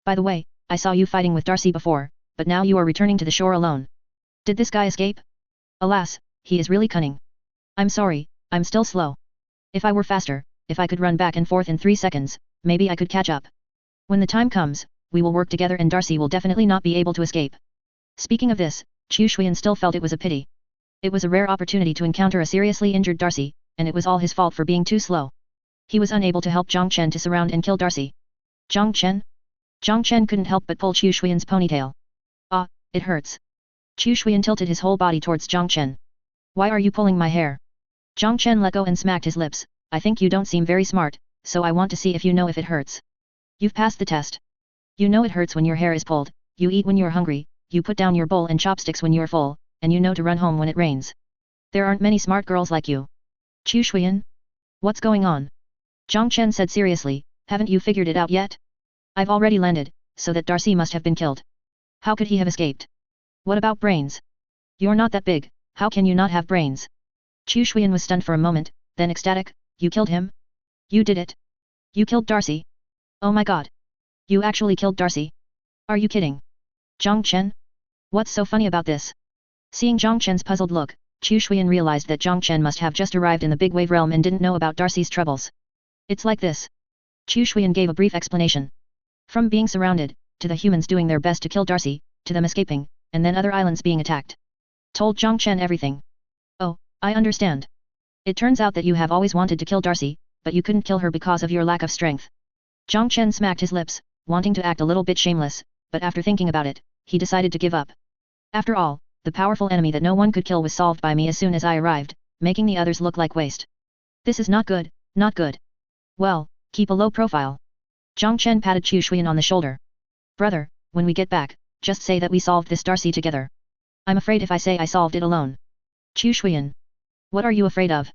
By the way, I saw you fighting with Darcy before, but now you are returning to the shore alone. Did this guy escape? Alas, he is really cunning. I'm sorry, I'm still slow. If I were faster, if I could run back and forth in 3 seconds, maybe I could catch up. When the time comes, we will work together and Darcy will definitely not be able to escape. Speaking of this, Chu Shuyan still felt it was a pity. It was a rare opportunity to encounter a seriously injured Darcy, and it was all his fault for being too slow. He was unable to help Jiang Chen to surround and kill Darcy. Jiang Chen? Jiang Chen couldn't help but pull Chu Shuyan's ponytail. Ah, it hurts. Chu Shuyan tilted his whole body towards Jiang Chen. Why are you pulling my hair? Jiang Chen let go and smacked his lips. I think you don't seem very smart, so I want to see if you know if it hurts. You've passed the test. You know it hurts when your hair is pulled, you eat when you're hungry, you put down your bowl and chopsticks when you're full, and you know to run home when it rains. There aren't many smart girls like you. Chu Shuyan? What's going on? Jiang Chen said seriously, haven't you figured it out yet? I've already landed, so that Darcy must have been killed. How could he have escaped? What about brains? You're not that big, how can you not have brains? Chu Shuyan was stunned for a moment, then ecstatic, you killed him? You did it. You killed Darcy? Oh my god. You actually killed Darcy? Are you kidding? Jiang Chen? What's so funny about this? Seeing Jiang Chen's puzzled look, Chu Shuyan realized that Jiang Chen must have just arrived in the big wave realm and didn't know about Darcy's troubles. It's like this. Chu Shuyan gave a brief explanation. From being surrounded, to the humans doing their best to kill Darcy, to them escaping, and then other islands being attacked. Told Jiang Chen everything. Oh, I understand. It turns out that you have always wanted to kill Darcy, but you couldn't kill her because of your lack of strength. Jiang Chen smacked his lips, wanting to act a little bit shameless, but after thinking about it, he decided to give up. After all, the powerful enemy that no one could kill was solved by me as soon as I arrived, making the others look like waste. This is not good, not good. Well, keep a low profile. Jiang Chen patted Chu Shuyan on the shoulder. Brother, when we get back, just say that we solved this Darcy together. I'm afraid if I say I solved it alone. Chu Shuyan. What are you afraid of?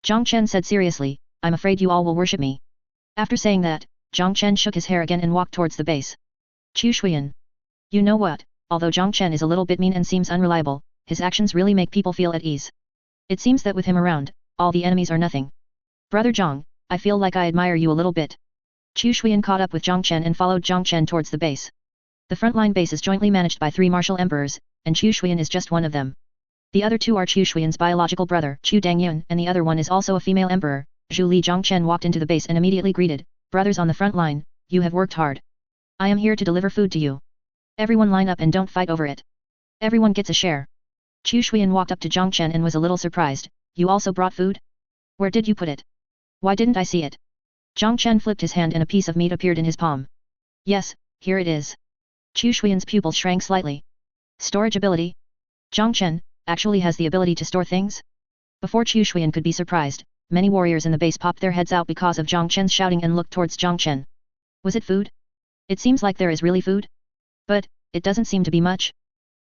Jiang Chen said seriously, I'm afraid you all will worship me. After saying that, Jiang Chen shook his hair again and walked towards the base. Chu Shuyan. You know what, although Jiang Chen is a little bit mean and seems unreliable, his actions really make people feel at ease. It seems that with him around, all the enemies are nothing. Brother Jiang, I feel like I admire you a little bit. Chu Shuyan caught up with Jiang Chen and followed Jiang Chen towards the base. The frontline base is jointly managed by 3 martial emperors, and Chu Xuan is just one of them. The other 2 are Chu Xuan's biological brother, Chu Dangyun, and the other one is also a female emperor. Zhu Li. Jiang Chen walked into the base and immediately greeted, "Brothers on the front line, you have worked hard. I am here to deliver food to you. Everyone line up and don't fight over it. Everyone gets a share." Chu Xuan walked up to Jiang Chen and was a little surprised. "You also brought food? Where did you put it? Why didn't I see it?" Jiang Chen flipped his hand and a piece of meat appeared in his palm. "Yes, here it is." Chu Xuan's pupils shrank slightly. "Storage ability? Jiang Chen actually has the ability to store things?" Before Chu Xuan could be surprised, many warriors in the base popped their heads out because of Jiang Chen's shouting and looked towards Jiang Chen. "Was it food? It seems like there is really food? But, it doesn't seem to be much.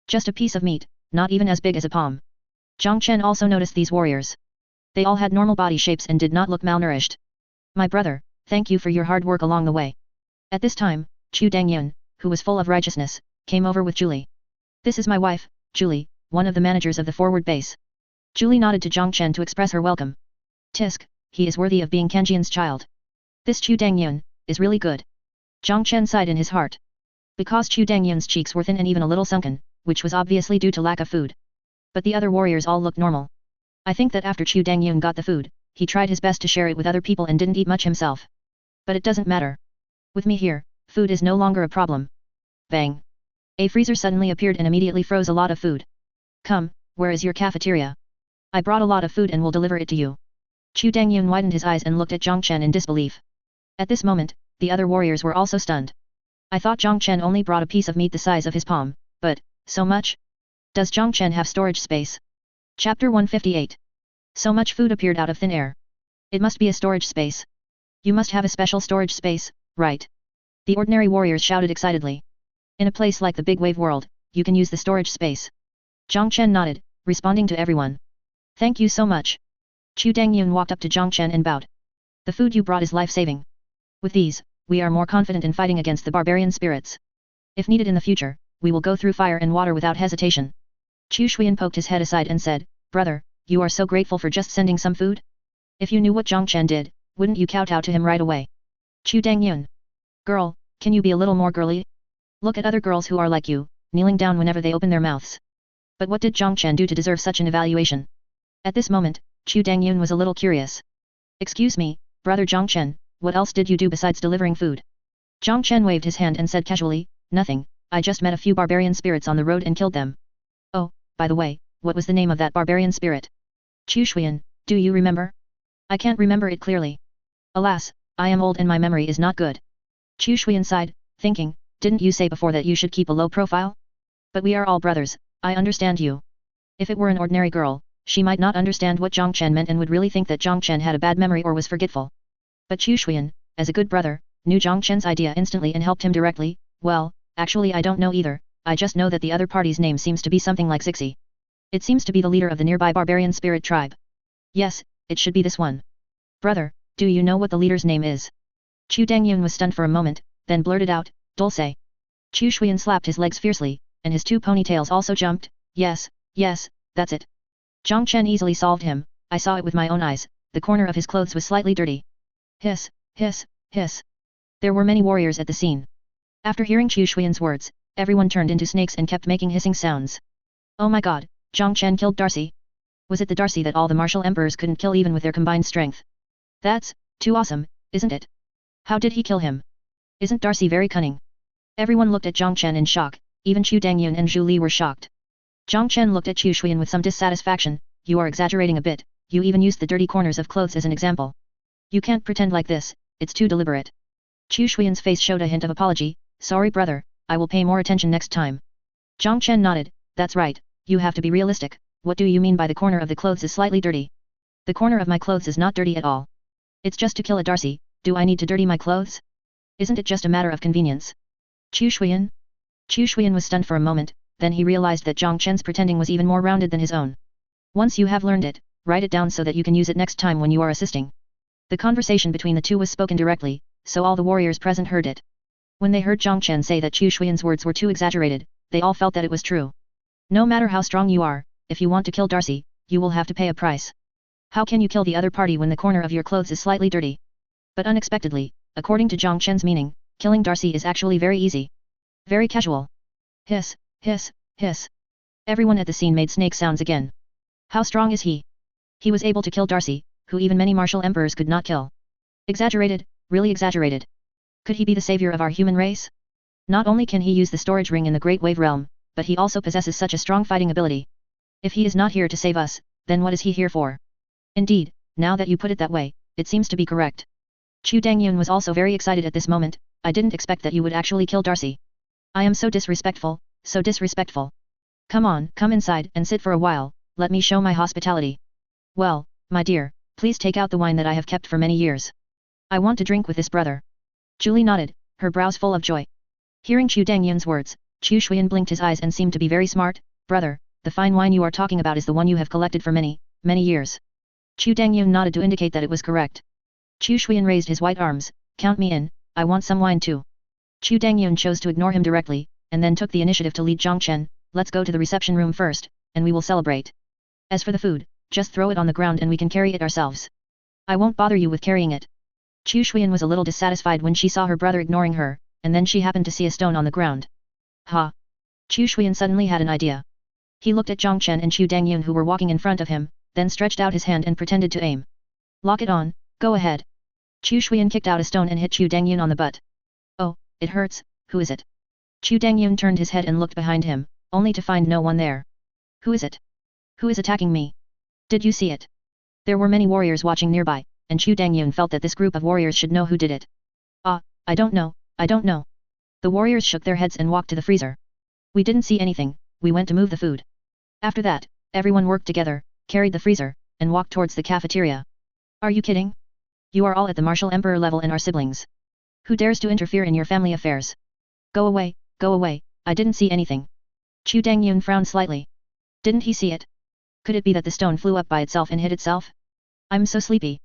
Just a piece of meat, not even as big as a palm." Jiang Chen also noticed these warriors. They all had normal body shapes and did not look malnourished. "My brother, thank you for your hard work along the way." At this time, Chu Dangyun, who was full of righteousness, came over with Julie. "This is my wife, Julie, one of the managers of the forward base." Julie nodded to Jiang Chen to express her welcome. "Tisk, he is worthy of being Kanjian's child. This Chu Dangyun is really good." Jiang Chen sighed in his heart. Because Chu Dangyun's cheeks were thin and even a little sunken, which was obviously due to lack of food. But the other warriors all looked normal. I think that after Chu Dangyun got the food, he tried his best to share it with other people and didn't eat much himself. But it doesn't matter. With me here, food is no longer a problem. Bang! A freezer suddenly appeared and immediately froze a lot of food. "Come, where is your cafeteria? I brought a lot of food and will deliver it to you." Chu Dangyun widened his eyes and looked at Jiang Chen in disbelief. At this moment, the other warriors were also stunned. "I thought Jiang Chen only brought a piece of meat the size of his palm, but, so much? Does Jiang Chen have storage space?" Chapter 158. So much food appeared out of thin air. It must be a storage space. You must have a special storage space, right? The ordinary warriors shouted excitedly. In a place like the Big Wave World, you can use the storage space. Jiang Chen nodded, responding to everyone. "Thank you so much." Chu Dangyun walked up to Jiang Chen and bowed. "The food you brought is life-saving. With these, we are more confident in fighting against the barbarian spirits. If needed in the future, we will go through fire and water without hesitation." Chu Xuan poked his head aside and said, "Brother, you are so grateful for just sending some food? If you knew what Jiang Chen did, wouldn't you kowtow to him right away?" Chu Dangyun. "Girl, can you be a little more girly? Look at other girls who are like you, kneeling down whenever they open their mouths. But what did Jiang Chen do to deserve such an evaluation?" At this moment, Chu Dangyun was a little curious. "Excuse me, brother Jiang Chen, what else did you do besides delivering food?" Jiang Chen waved his hand and said casually, "Nothing, I just met a few barbarian spirits on the road and killed them." "Oh, by the way, what was the name of that barbarian spirit?" "Chu Xuan, do you remember?" "I can't remember it clearly. Alas, I am old and my memory is not good." Chu Xuan sighed, thinking, "Didn't you say before that you should keep a low profile? But we are all brothers, I understand you. If it were an ordinary girl, she might not understand what Jiang Chen meant and would really think that Jiang Chen had a bad memory or was forgetful. But Chu Xuan, as a good brother, knew Jiang Chen's idea instantly and helped him directly. "Well, actually I don't know either, I just know that the other party's name seems to be something like Zixi. It seems to be the leader of the nearby barbarian spirit tribe. Yes, it should be this one." "Brother, do you know what the leader's name is?" Chu Dangyun was stunned for a moment, then blurted out, "Dulce." Chu Xuan slapped his legs fiercely, and his 2 ponytails also jumped. Yes, that's it. Jiang Chen easily solved him, I saw it with my own eyes, the corner of his clothes was slightly dirty. Hiss, hiss, hiss. There were many warriors at the scene. After hearing Chu Xuan's words, everyone turned into snakes and kept making hissing sounds. "Oh my god, Jiang Chen killed Darcy? Was it the Darcy that all the martial emperors couldn't kill even with their combined strength? That's too awesome, isn't it? How did he kill him? Isn't Darcy very cunning?" Everyone looked at Jiang Chen in shock, even Chu Dangyun and Zhu Li were shocked. Jiang Chen looked at Chu Xuan with some dissatisfaction. "You are exaggerating a bit, you even used the dirty corners of clothes as an example. You can't pretend like this, it's too deliberate." Chu Xuan's face showed a hint of apology. "Sorry brother, I will pay more attention next time." Jiang Chen nodded, "That's right, you have to be realistic, what do you mean by the corner of the clothes is slightly dirty? The corner of my clothes is not dirty at all. It's just to kill a Darcy, do I need to dirty my clothes? Isn't it just a matter of convenience?" Chu Xuan? Chu Xuan was stunned for a moment, then he realized that Jiang Chen's pretending was even more rounded than his own. "Once you have learned it, write it down so that you can use it next time when you are assisting." The conversation between the two was spoken directly, so all the warriors present heard it. When they heard Jiang Chen say that Chu Xuan's words were too exaggerated, they all felt that it was true. No matter how strong you are, if you want to kill Darcy, you will have to pay a price. How can you kill the other party when the corner of your clothes is slightly dirty? But unexpectedly, according to Jiang Chen's meaning, killing Darcy is actually very easy. Very casual. Hiss, hiss, hiss. Everyone at the scene made snake sounds again. How strong is he? He was able to kill Darcy, who even many martial emperors could not kill. Exaggerated, really exaggerated. Could he be the savior of our human race? Not only can he use the storage ring in the Great Wave Realm, but he also possesses such a strong fighting ability. If he is not here to save us, then what is he here for? Indeed, now that you put it that way, it seems to be correct. Chu Dangyun was also very excited at this moment. I didn't expect that you would actually kill Darcy. I am so disrespectful, so disrespectful. Come on, come inside and sit for a while, let me show my hospitality. Well, my dear, please take out the wine that I have kept for many years. I want to drink with this brother. Julie nodded, her brows full of joy. Hearing Chu Dangyun's words, Chu Shuyan blinked his eyes and seemed to be very smart. Brother, the fine wine you are talking about is the one you have collected for many, many years. Chu Dangyun nodded to indicate that it was correct. Chu Shuyan raised his white arms, count me in, I want some wine too. Chu Dangyun chose to ignore him directly, and then took the initiative to lead Jiang Chen. Let's go to the reception room first, and we will celebrate. As for the food, just throw it on the ground and we can carry it ourselves. I won't bother you with carrying it. Chu Shuyan was a little dissatisfied when she saw her brother ignoring her, and then she happened to see a stone on the ground. Ha! Chu Shuyan suddenly had an idea. He looked at Jiang Chen and Chu Dangyun who were walking in front of him, then stretched out his hand and pretended to aim. Lock it on, go ahead. Chu Shuyan kicked out a stone and hit Chu Dangyun on the butt. Oh, it hurts, who is it? Chu Dangyun turned his head and looked behind him, only to find no one there. Who is it? Who is attacking me? Did you see it? There were many warriors watching nearby, and Chu Dangyun felt that this group of warriors should know who did it. Ah, I don't know, I don't know. The warriors shook their heads and walked to the freezer. We didn't see anything, we went to move the food. After that, everyone worked together, carried the freezer, and walked towards the cafeteria. Are you kidding? You are all at the martial emperor level and are siblings. Who dares to interfere in your family affairs? Go away, I didn't see anything. Chu Dangyun frowned slightly. Didn't he see it? Could it be that the stone flew up by itself and hit itself? I'm so sleepy.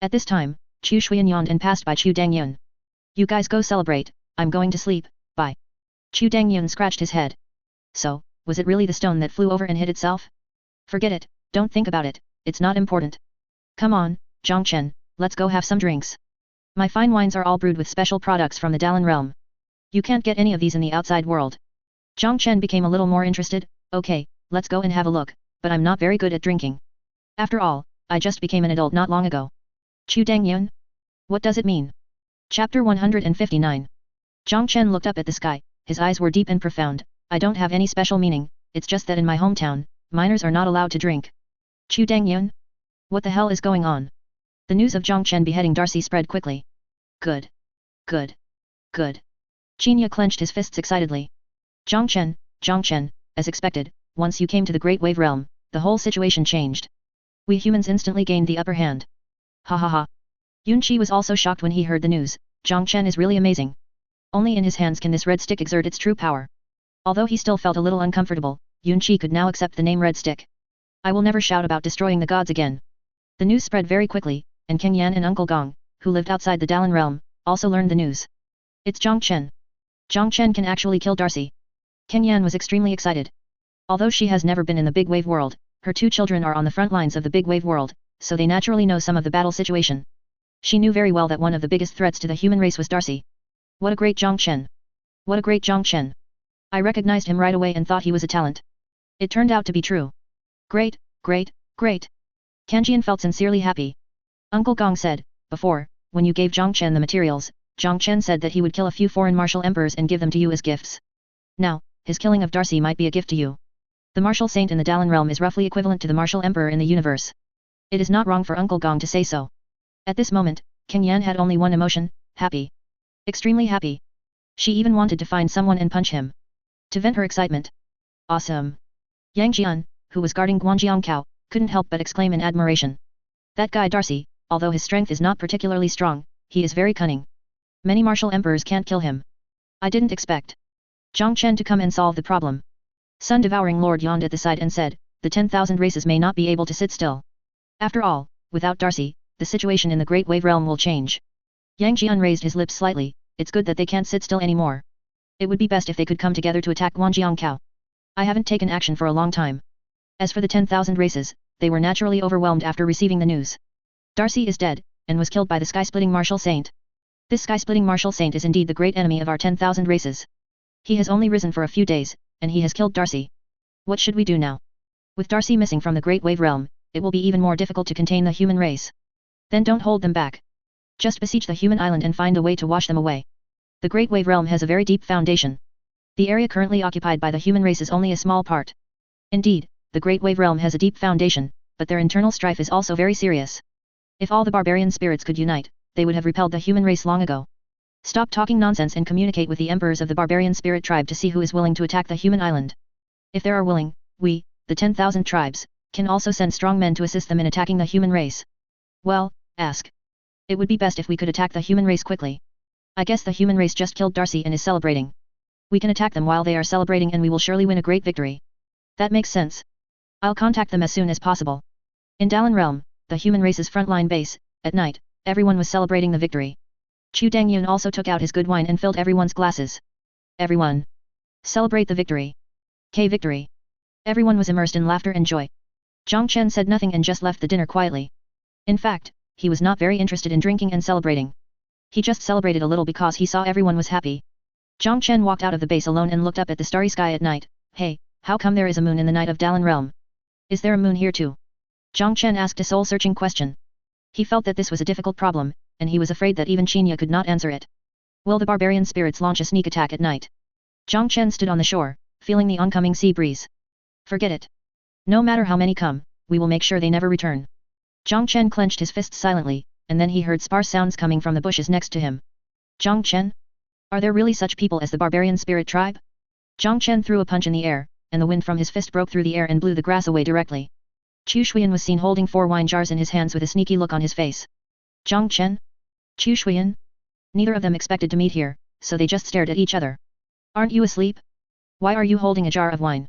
At this time, Chu Shuyan yawned and passed by Chu Dangyun. You guys go celebrate, I'm going to sleep, bye. Chu Dangyun scratched his head. So, was it really the stone that flew over and hit itself? Forget it, don't think about it, it's not important. Come on, Jiang Chen, let's go have some drinks. My fine wines are all brewed with special products from the Dalan realm. You can't get any of these in the outside world. Jiang Chen became a little more interested. Okay, let's go and have a look, but I'm not very good at drinking. After all, I just became an adult not long ago. Chu Dangyun? What does it mean? Chapter 159. Jiang Chen looked up at the sky, his eyes were deep and profound. I don't have any special meaning, it's just that in my hometown, minors are not allowed to drink. Chu Dangyun? What the hell is going on? The news of Jiang Chen beheading Darcy spread quickly. Good. Good. Good. Qinya clenched his fists excitedly. Jiang Chen, as expected, once you came to the Great Wave Realm, the whole situation changed. We humans instantly gained the upper hand. Ha ha ha. Yunqi was also shocked when he heard the news. Jiang Chen is really amazing. Only in his hands can this red stick exert its true power. Although he still felt a little uncomfortable, Yunqi could now accept the name Red Stick. I will never shout about destroying the gods again. The news spread very quickly, and Keng Yan and Uncle Gong, who lived outside the Dalan realm, also learned the news. It's Jiang Chen. Jiang Chen can actually kill Darcy. Keng Yan was extremely excited. Although she has never been in the Big Wave world, her two children are on the front lines of the Big Wave world, so they naturally know some of the battle situation. She knew very well that one of the biggest threats to the human race was Darcy. What a great Jiang Chen! What a great Jiang Chen! I recognized him right away and thought he was a talent. It turned out to be true. Great, great, great! Kanjian felt sincerely happy. Uncle Gong said, before, when you gave Jiang Chen the materials, Jiang Chen said that he would kill a few foreign martial emperors and give them to you as gifts. Now, his killing of Darcy might be a gift to you. The martial saint in the Dalan realm is roughly equivalent to the martial emperor in the universe. It is not wrong for Uncle Gong to say so. At this moment, Keng Yan had only one emotion, happy. Extremely happy. She even wanted to find someone and punch him. To vent her excitement. Awesome. Yang Jian, who was guarding Guangjiang, couldn't help but exclaim in admiration. That guy Darcy, although his strength is not particularly strong, he is very cunning. Many martial emperors can't kill him. I didn't expect Jiang Chen to come and solve the problem. Sun Devouring Lord yawned at the side and said, the 10,000 races may not be able to sit still. After all, without Darcy, the situation in the Great Wave Realm will change. Yang Jian raised his lips slightly, it's good that they can't sit still anymore. It would be best if they could come together to attack Guangjiang. I haven't taken action for a long time. As for the 10,000 races, they were naturally overwhelmed after receiving the news. Darcy is dead, and was killed by the sky-splitting martial saint. This sky-splitting martial saint is indeed the great enemy of our 10,000 races. He has only risen for a few days, and he has killed Darcy. What should we do now? With Darcy missing from the Great Wave Realm, it will be even more difficult to contain the human race. Then don't hold them back. Just besiege the human island and find a way to wash them away. The Great Wave Realm has a very deep foundation. The area currently occupied by the human race is only a small part. Indeed, the Great Wave Realm has a deep foundation, but their internal strife is also very serious. If all the barbarian spirits could unite, they would have repelled the human race long ago. Stop talking nonsense and communicate with the emperors of the barbarian spirit tribe to see who is willing to attack the human island. If there are willing, we, the 10,000 tribes, can also send strong men to assist them in attacking the human race. Well, ask. It would be best if we could attack the human race quickly. I guess the human race just killed Darcy and is celebrating. We can attack them while they are celebrating and we will surely win a great victory. That makes sense. I'll contact them as soon as possible. In Dallin Realm, the human race's frontline base, at night, everyone was celebrating the victory. Chu Dangyun also took out his good wine and filled everyone's glasses. Everyone. Celebrate the victory. Victory. Everyone was immersed in laughter and joy. Jiang Chen said nothing and just left the dinner quietly. In fact, he was not very interested in drinking and celebrating. He just celebrated a little because he saw everyone was happy. Jiang Chen walked out of the base alone and looked up at the starry sky at night. Hey, how come there is a moon in the night of Dallin Realm? Is there a moon here too? Jiang Chen asked a soul-searching question. He felt that this was a difficult problem, and he was afraid that even Qinya could not answer it. Will the barbarian spirits launch a sneak attack at night? Jiang Chen stood on the shore, feeling the oncoming sea breeze. Forget it. No matter how many come, we will make sure they never return. Jiang Chen clenched his fists silently, and then he heard sparse sounds coming from the bushes next to him. Jiang Chen? Are there really such people as the barbarian spirit tribe? Jiang Chen threw a punch in the air, and the wind from his fist broke through the air and blew the grass away directly. Chu Shuyan was seen holding 4 wine jars in his hands with a sneaky look on his face. Jiang Chen? Chu Shuyan? Neither of them expected to meet here, so they just stared at each other. Aren't you asleep? Why are you holding a jar of wine?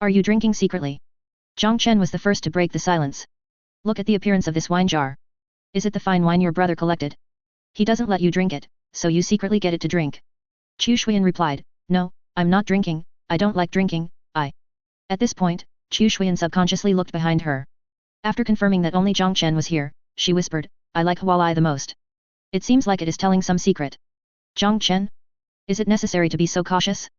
Are you drinking secretly? Jiang Chen was the first to break the silence. Look at the appearance of this wine jar. Is it the fine wine your brother collected? He doesn't let you drink it, so you secretly get it to drink. Chu Shuyan replied, No, I'm not drinking, I don't like drinking, At this point, Chu Shuyan subconsciously looked behind her. After confirming that only Jiang Chen was here, she whispered, I like Hualai the most. It seems like it is telling some secret. Jiang Chen? Is it necessary to be so cautious?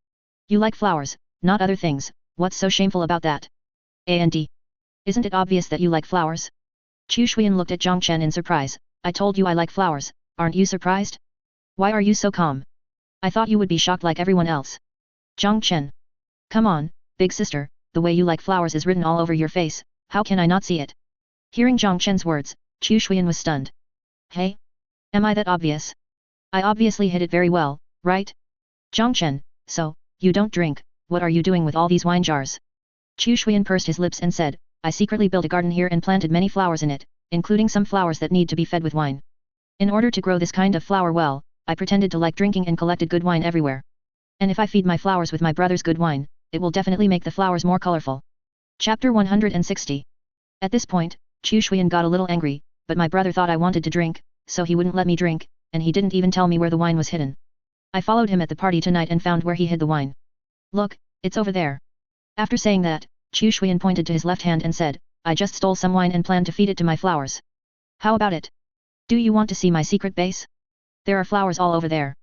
You like flowers, not other things, what's so shameful about that? And isn't it obvious that you like flowers? Chu Shuyan looked at Jiang Chen in surprise, I told you I like flowers, aren't you surprised? Why are you so calm? I thought you would be shocked like everyone else. Jiang Chen. Come on, big sister, the way you like flowers is written all over your face, how can I not see it? Hearing Jiang Chen's words, Chu Shuyan was stunned. Hey? Am I that obvious? I obviously hit it very well, right? Jiang Chen, so, you don't drink, what are you doing with all these wine jars? Chu Shuyan pursed his lips and said, I secretly built a garden here and planted many flowers in it, including some flowers that need to be fed with wine. In order to grow this kind of flower well, I pretended to like drinking and collected good wine everywhere. And if I feed my flowers with my brother's good wine, it will definitely make the flowers more colorful. Chapter 160. At this point, Chu Shuyan got a little angry, but my brother thought I wanted to drink, so he wouldn't let me drink, and he didn't even tell me where the wine was hidden. I followed him at the party tonight and found where he hid the wine. Look, it's over there. After saying that, Chu Shuyan pointed to his left hand and said, I just stole some wine and planned to feed it to my flowers. How about it? Do you want to see my secret base? There are flowers all over there.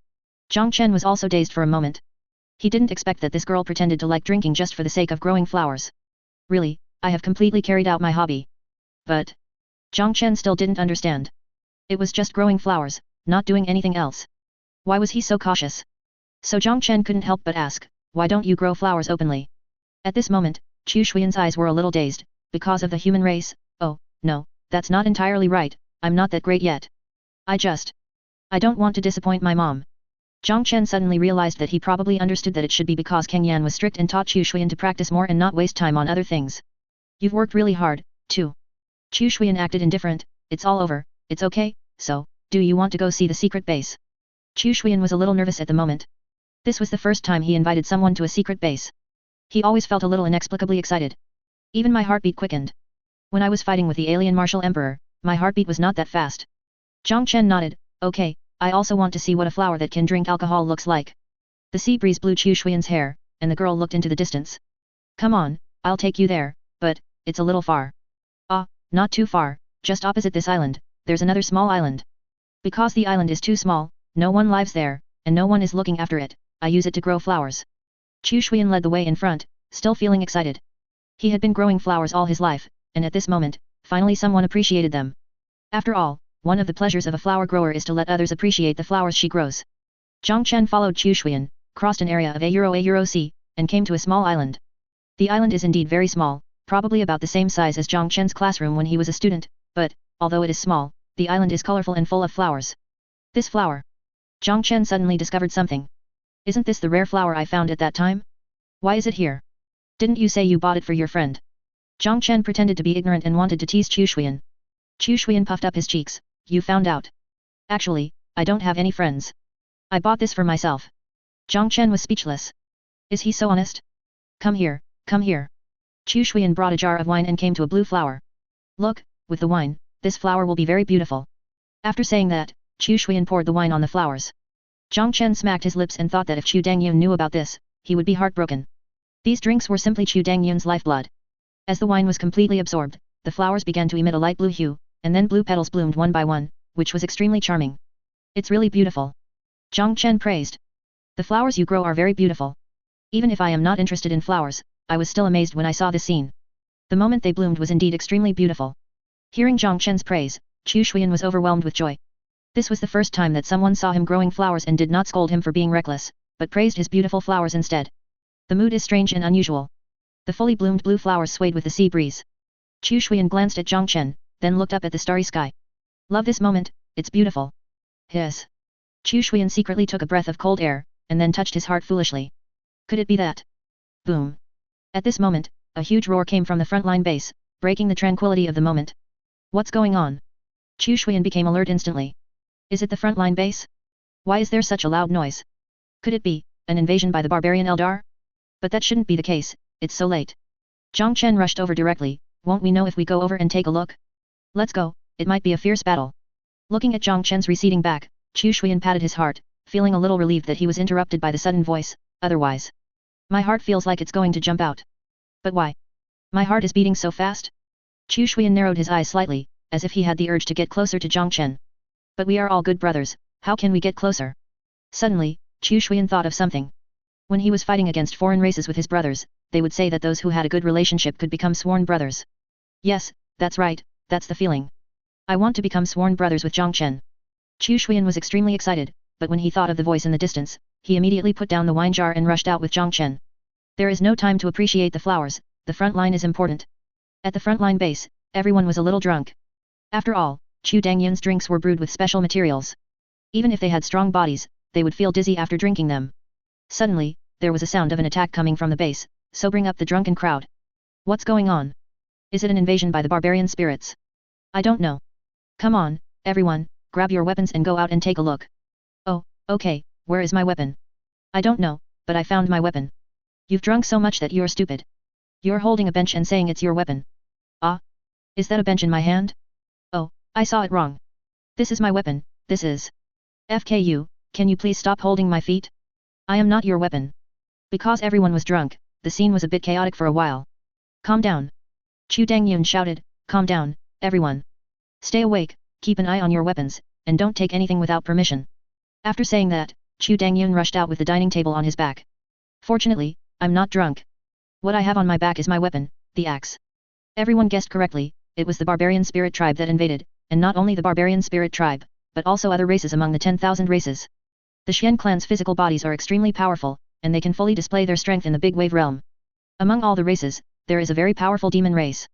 Jiang Chen was also dazed for a moment. He didn't expect that this girl pretended to like drinking just for the sake of growing flowers. Really, I have completely carried out my hobby. But Jiang Chen still didn't understand. It was just growing flowers, not doing anything else. Why was he so cautious? So Jiang Chen couldn't help but ask, why don't you grow flowers openly? At this moment, Chu Shuyan's eyes were a little dazed, because of the human race. Oh, no, that's not entirely right, I'm not that great yet. I don't want to disappoint my mom. Jiang Chen suddenly realized that he probably understood that it should be because Kang Yan was strict and taught Chu Shuyan to practice more and not waste time on other things. You've worked really hard, too. Chu Shuyan acted indifferent, it's all over, it's okay, so, do you want to go see the secret base? Chu Shuyan was a little nervous at the moment. This was the first time he invited someone to a secret base. He always felt a little inexplicably excited. Even my heartbeat quickened. When I was fighting with the alien martial emperor, my heartbeat was not that fast. Jiang Chen nodded, okay, I also want to see what a flower that can drink alcohol looks like. The sea breeze blew Chu Shuyan's hair, and the girl looked into the distance. Come on, I'll take you there, but, it's a little far. Ah, not too far, just opposite this island, there's another small island. Because the island is too small, no one lives there, and no one is looking after it, I use it to grow flowers. Chu Shuyan led the way in front, still feeling excited. He had been growing flowers all his life, and at this moment, finally someone appreciated them. After all, one of the pleasures of a flower grower is to let others appreciate the flowers she grows. Jiang Chen followed Chu Shuyan, crossed an area of a sea, and came to a small island. The island is indeed very small, probably about the same size as Jiang Chen's classroom when he was a student, but, although it is small, the island is colorful and full of flowers. This flower. Jiang Chen suddenly discovered something. Isn't this the rare flower I found at that time? Why is it here? Didn't you say you bought it for your friend? Jiang Chen pretended to be ignorant and wanted to tease Chu Shuyan. Chu Shuyan puffed up his cheeks. You found out. Actually, I don't have any friends. I bought this for myself. Jiang Chen was speechless. Is he so honest? Come here, come here. Chu Shuyan brought a jar of wine and came to a blue flower. Look, with the wine, this flower will be very beautiful. After saying that, Chu Shuyan poured the wine on the flowers. Jiang Chen smacked his lips and thought that if Chu Dangyun knew about this, he would be heartbroken. These drinks were simply Chu Dangyun's lifeblood. As the wine was completely absorbed, the flowers began to emit a light blue hue, and then blue petals bloomed one by one, which was extremely charming. It's really beautiful. Jiang Chen praised. The flowers you grow are very beautiful. Even if I am not interested in flowers, I was still amazed when I saw this scene. The moment they bloomed was indeed extremely beautiful. Hearing Jiang Chen's praise, Chu Shuyan was overwhelmed with joy. This was the first time that someone saw him growing flowers and did not scold him for being reckless, but praised his beautiful flowers instead. The mood is strange and unusual. The fully bloomed blue flowers swayed with the sea breeze. Chu Shuyan glanced at Jiang Chen, then looked up at the starry sky. Love this moment, it's beautiful. Hiss. Chu Shuyan secretly took a breath of cold air, and then touched his heart foolishly. Could it be that? Boom. At this moment, a huge roar came from the front-line base, breaking the tranquility of the moment. What's going on? Chu Shuyan became alert instantly. Is it the front-line base? Why is there such a loud noise? Could it be an invasion by the barbarian Eldar? But that shouldn't be the case, it's so late. Jiang Chen rushed over directly. Won't we know if we go over and take a look? Let's go, it might be a fierce battle. Looking at Jiang Chen's receding back, Chu Shuyan patted his heart, feeling a little relieved that he was interrupted by the sudden voice, otherwise. My heart feels like it's going to jump out. But why? My heart is beating so fast? Chu Shuyan narrowed his eyes slightly, as if he had the urge to get closer to Jiang Chen. But we are all good brothers, how can we get closer? Suddenly, Chu Shuyan thought of something. When he was fighting against foreign races with his brothers, they would say that those who had a good relationship could become sworn brothers. Yes, that's right, that's the feeling. I want to become sworn brothers with Jiang Chen. Chu Shuyan was extremely excited, but when he thought of the voice in the distance, he immediately put down the wine jar and rushed out with Jiang Chen. There is no time to appreciate the flowers, the front line is important. At the front line base, everyone was a little drunk. After all, Chu Dangyun's drinks were brewed with special materials. Even if they had strong bodies, they would feel dizzy after drinking them. Suddenly, there was a sound of an attack coming from the base, sobering up the drunken crowd. What's going on? Is it an invasion by the barbarian spirits? I don't know. Come on, everyone, grab your weapons and go out and take a look. Oh, okay, where is my weapon? I don't know, but I found my weapon. You've drunk so much that you're stupid. You're holding a bench and saying it's your weapon. Ah? Is that a bench in my hand? Oh, I saw it wrong. This is my weapon, this is. FKU, can you please stop holding my feet? I am not your weapon. Because everyone was drunk, the scene was a bit chaotic for a while. Calm down. Chu Dangyun shouted, calm down, everyone. Stay awake, keep an eye on your weapons, and don't take anything without permission. After saying that, Chu Dangyun rushed out with the dining table on his back. Fortunately, I'm not drunk. What I have on my back is my weapon, the axe. Everyone guessed correctly, it was the barbarian spirit tribe that invaded, and not only the barbarian spirit tribe, but also other races among the 10,000 races. The Xian clan's physical bodies are extremely powerful, and they can fully display their strength in the big wave realm. Among all the races, there is a very powerful demon race.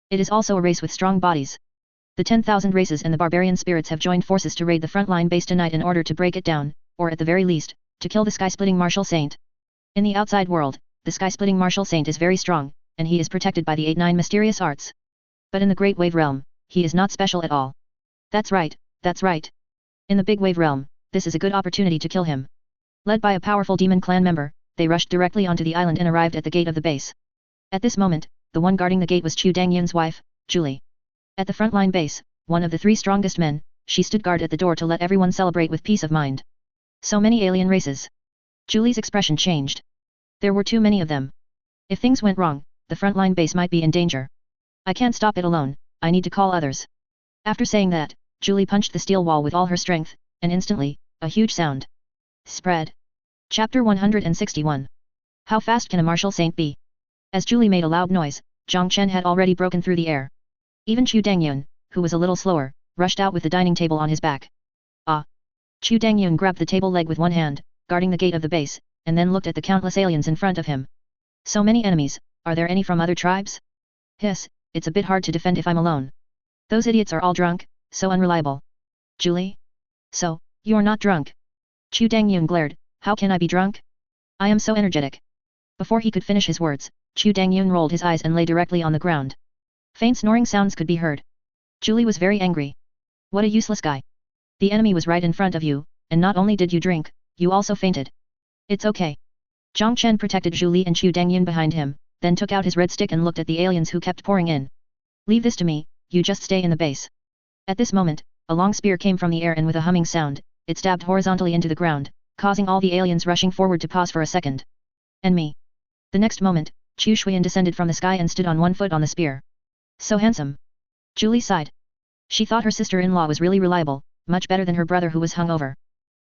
It is also a race with strong bodies. The 10,000 races and the barbarian spirits have joined forces to raid the frontline base tonight in order to break it down, or at the very least, to kill the sky-splitting martial saint. In the outside world, the sky-splitting martial saint is very strong, and he is protected by the 8-9 mysterious arts. But in the Great Wave Realm, he is not special at all. That's right, that's right. In the Big Wave Realm, this is a good opportunity to kill him. Led by a powerful demon clan member, they rushed directly onto the island and arrived at the gate of the base. At this moment, the one guarding the gate was Chu Dangyun's wife, Julie. At the frontline base, one of the 3 strongest men, she stood guard at the door to let everyone celebrate with peace of mind. So many alien races. Julie's expression changed. There were too many of them. If things went wrong, the frontline base might be in danger. I can't stop it alone, I need to call others. After saying that, Julie punched the steel wall with all her strength, and instantly, a huge sound spread. Chapter 161. How fast can a martial saint be? As Julie made a loud noise, Jiang Chen had already broken through the air. Even Chu Dangyun, who was a little slower, rushed out with the dining table on his back. Ah! Chu Dangyun grabbed the table leg with one hand, guarding the gate of the base, and then looked at the countless aliens in front of him. So many enemies, are there any from other tribes? Hiss, it's a bit hard to defend if I'm alone. Those idiots are all drunk, so unreliable. Julie? So, you're not drunk? Chu Dangyun glared, how can I be drunk? I am so energetic. Before he could finish his words, Chu Dangyun rolled his eyes and lay directly on the ground. Faint snoring sounds could be heard. Julie was very angry. What a useless guy. The enemy was right in front of you, and not only did you drink, you also fainted. It's okay. Jiang Chen protected Julie and Chu Dangyun behind him, then took out his red stick and looked at the aliens who kept pouring in. Leave this to me, you just stay in the base. At this moment, a long spear came from the air and with a humming sound, it stabbed horizontally into the ground, causing all the aliens rushing forward to pause for a second. And me. The next moment, Chu Shuyan descended from the sky and stood on one foot on the spear. So handsome. Julie sighed. She thought her sister-in-law was really reliable, much better than her brother who was hungover.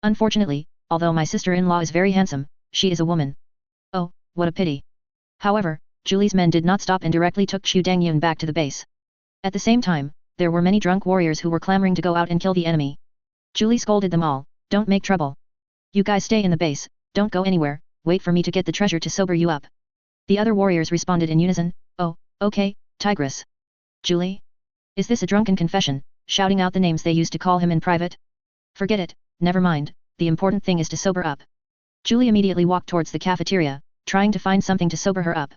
Unfortunately, although my sister-in-law is very handsome, she is a woman. Oh, what a pity. However, Julie's men did not stop and directly took Chu Dangyun back to the base. At the same time, there were many drunk warriors who were clamoring to go out and kill the enemy. Julie scolded them all, don't make trouble. You guys stay in the base, don't go anywhere, wait for me to get the treasure to sober you up. The other warriors responded in unison, oh, okay, Tigress. Julie? Is this a drunken confession, shouting out the names they used to call him in private? Forget it, never mind, the important thing is to sober up. Julie immediately walked towards the cafeteria, trying to find something to sober her up.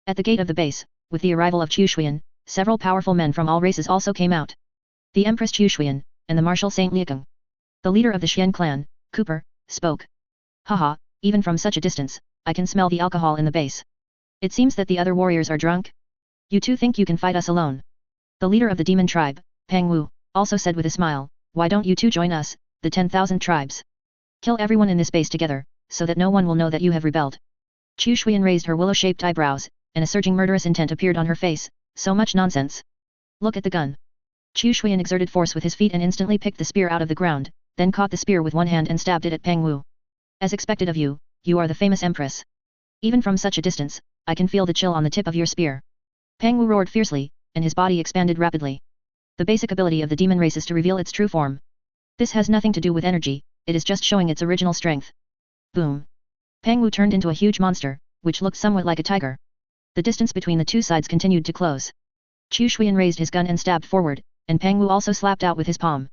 At the gate of the base, with the arrival of Chu Shuyan, several powerful men from all races also came out. The Empress Chu Shuyan, and the martial Saint Liekeng. The leader of the Xian clan, Cooper, spoke. Haha, even from such a distance, I can smell the alcohol in the base. It seems that the other warriors are drunk? You two think you can fight us alone? The leader of the demon tribe, Pang Wu, also said with a smile, why don't you two join us, the 10,000 tribes? Kill everyone in this base together, so that no one will know that you have rebelled. Chu Shuyan raised her willow-shaped eyebrows, and a surging murderous intent appeared on her face, so much nonsense. Look at the gun. Chu Shuyan exerted force with his feet and instantly picked the spear out of the ground, then caught the spear with one hand and stabbed it at Pang Wu. As expected of you, you are the famous empress. Even from such a distance, I can feel the chill on the tip of your spear. Pang Wu roared fiercely, and his body expanded rapidly. The basic ability of the demon race is to reveal its true form. This has nothing to do with energy, it is just showing its original strength. Boom. Pang Wu turned into a huge monster, which looked somewhat like a tiger. The distance between the two sides continued to close. Chu Shuyan raised his gun and stabbed forward, and Pang Wu also slapped out with his palm.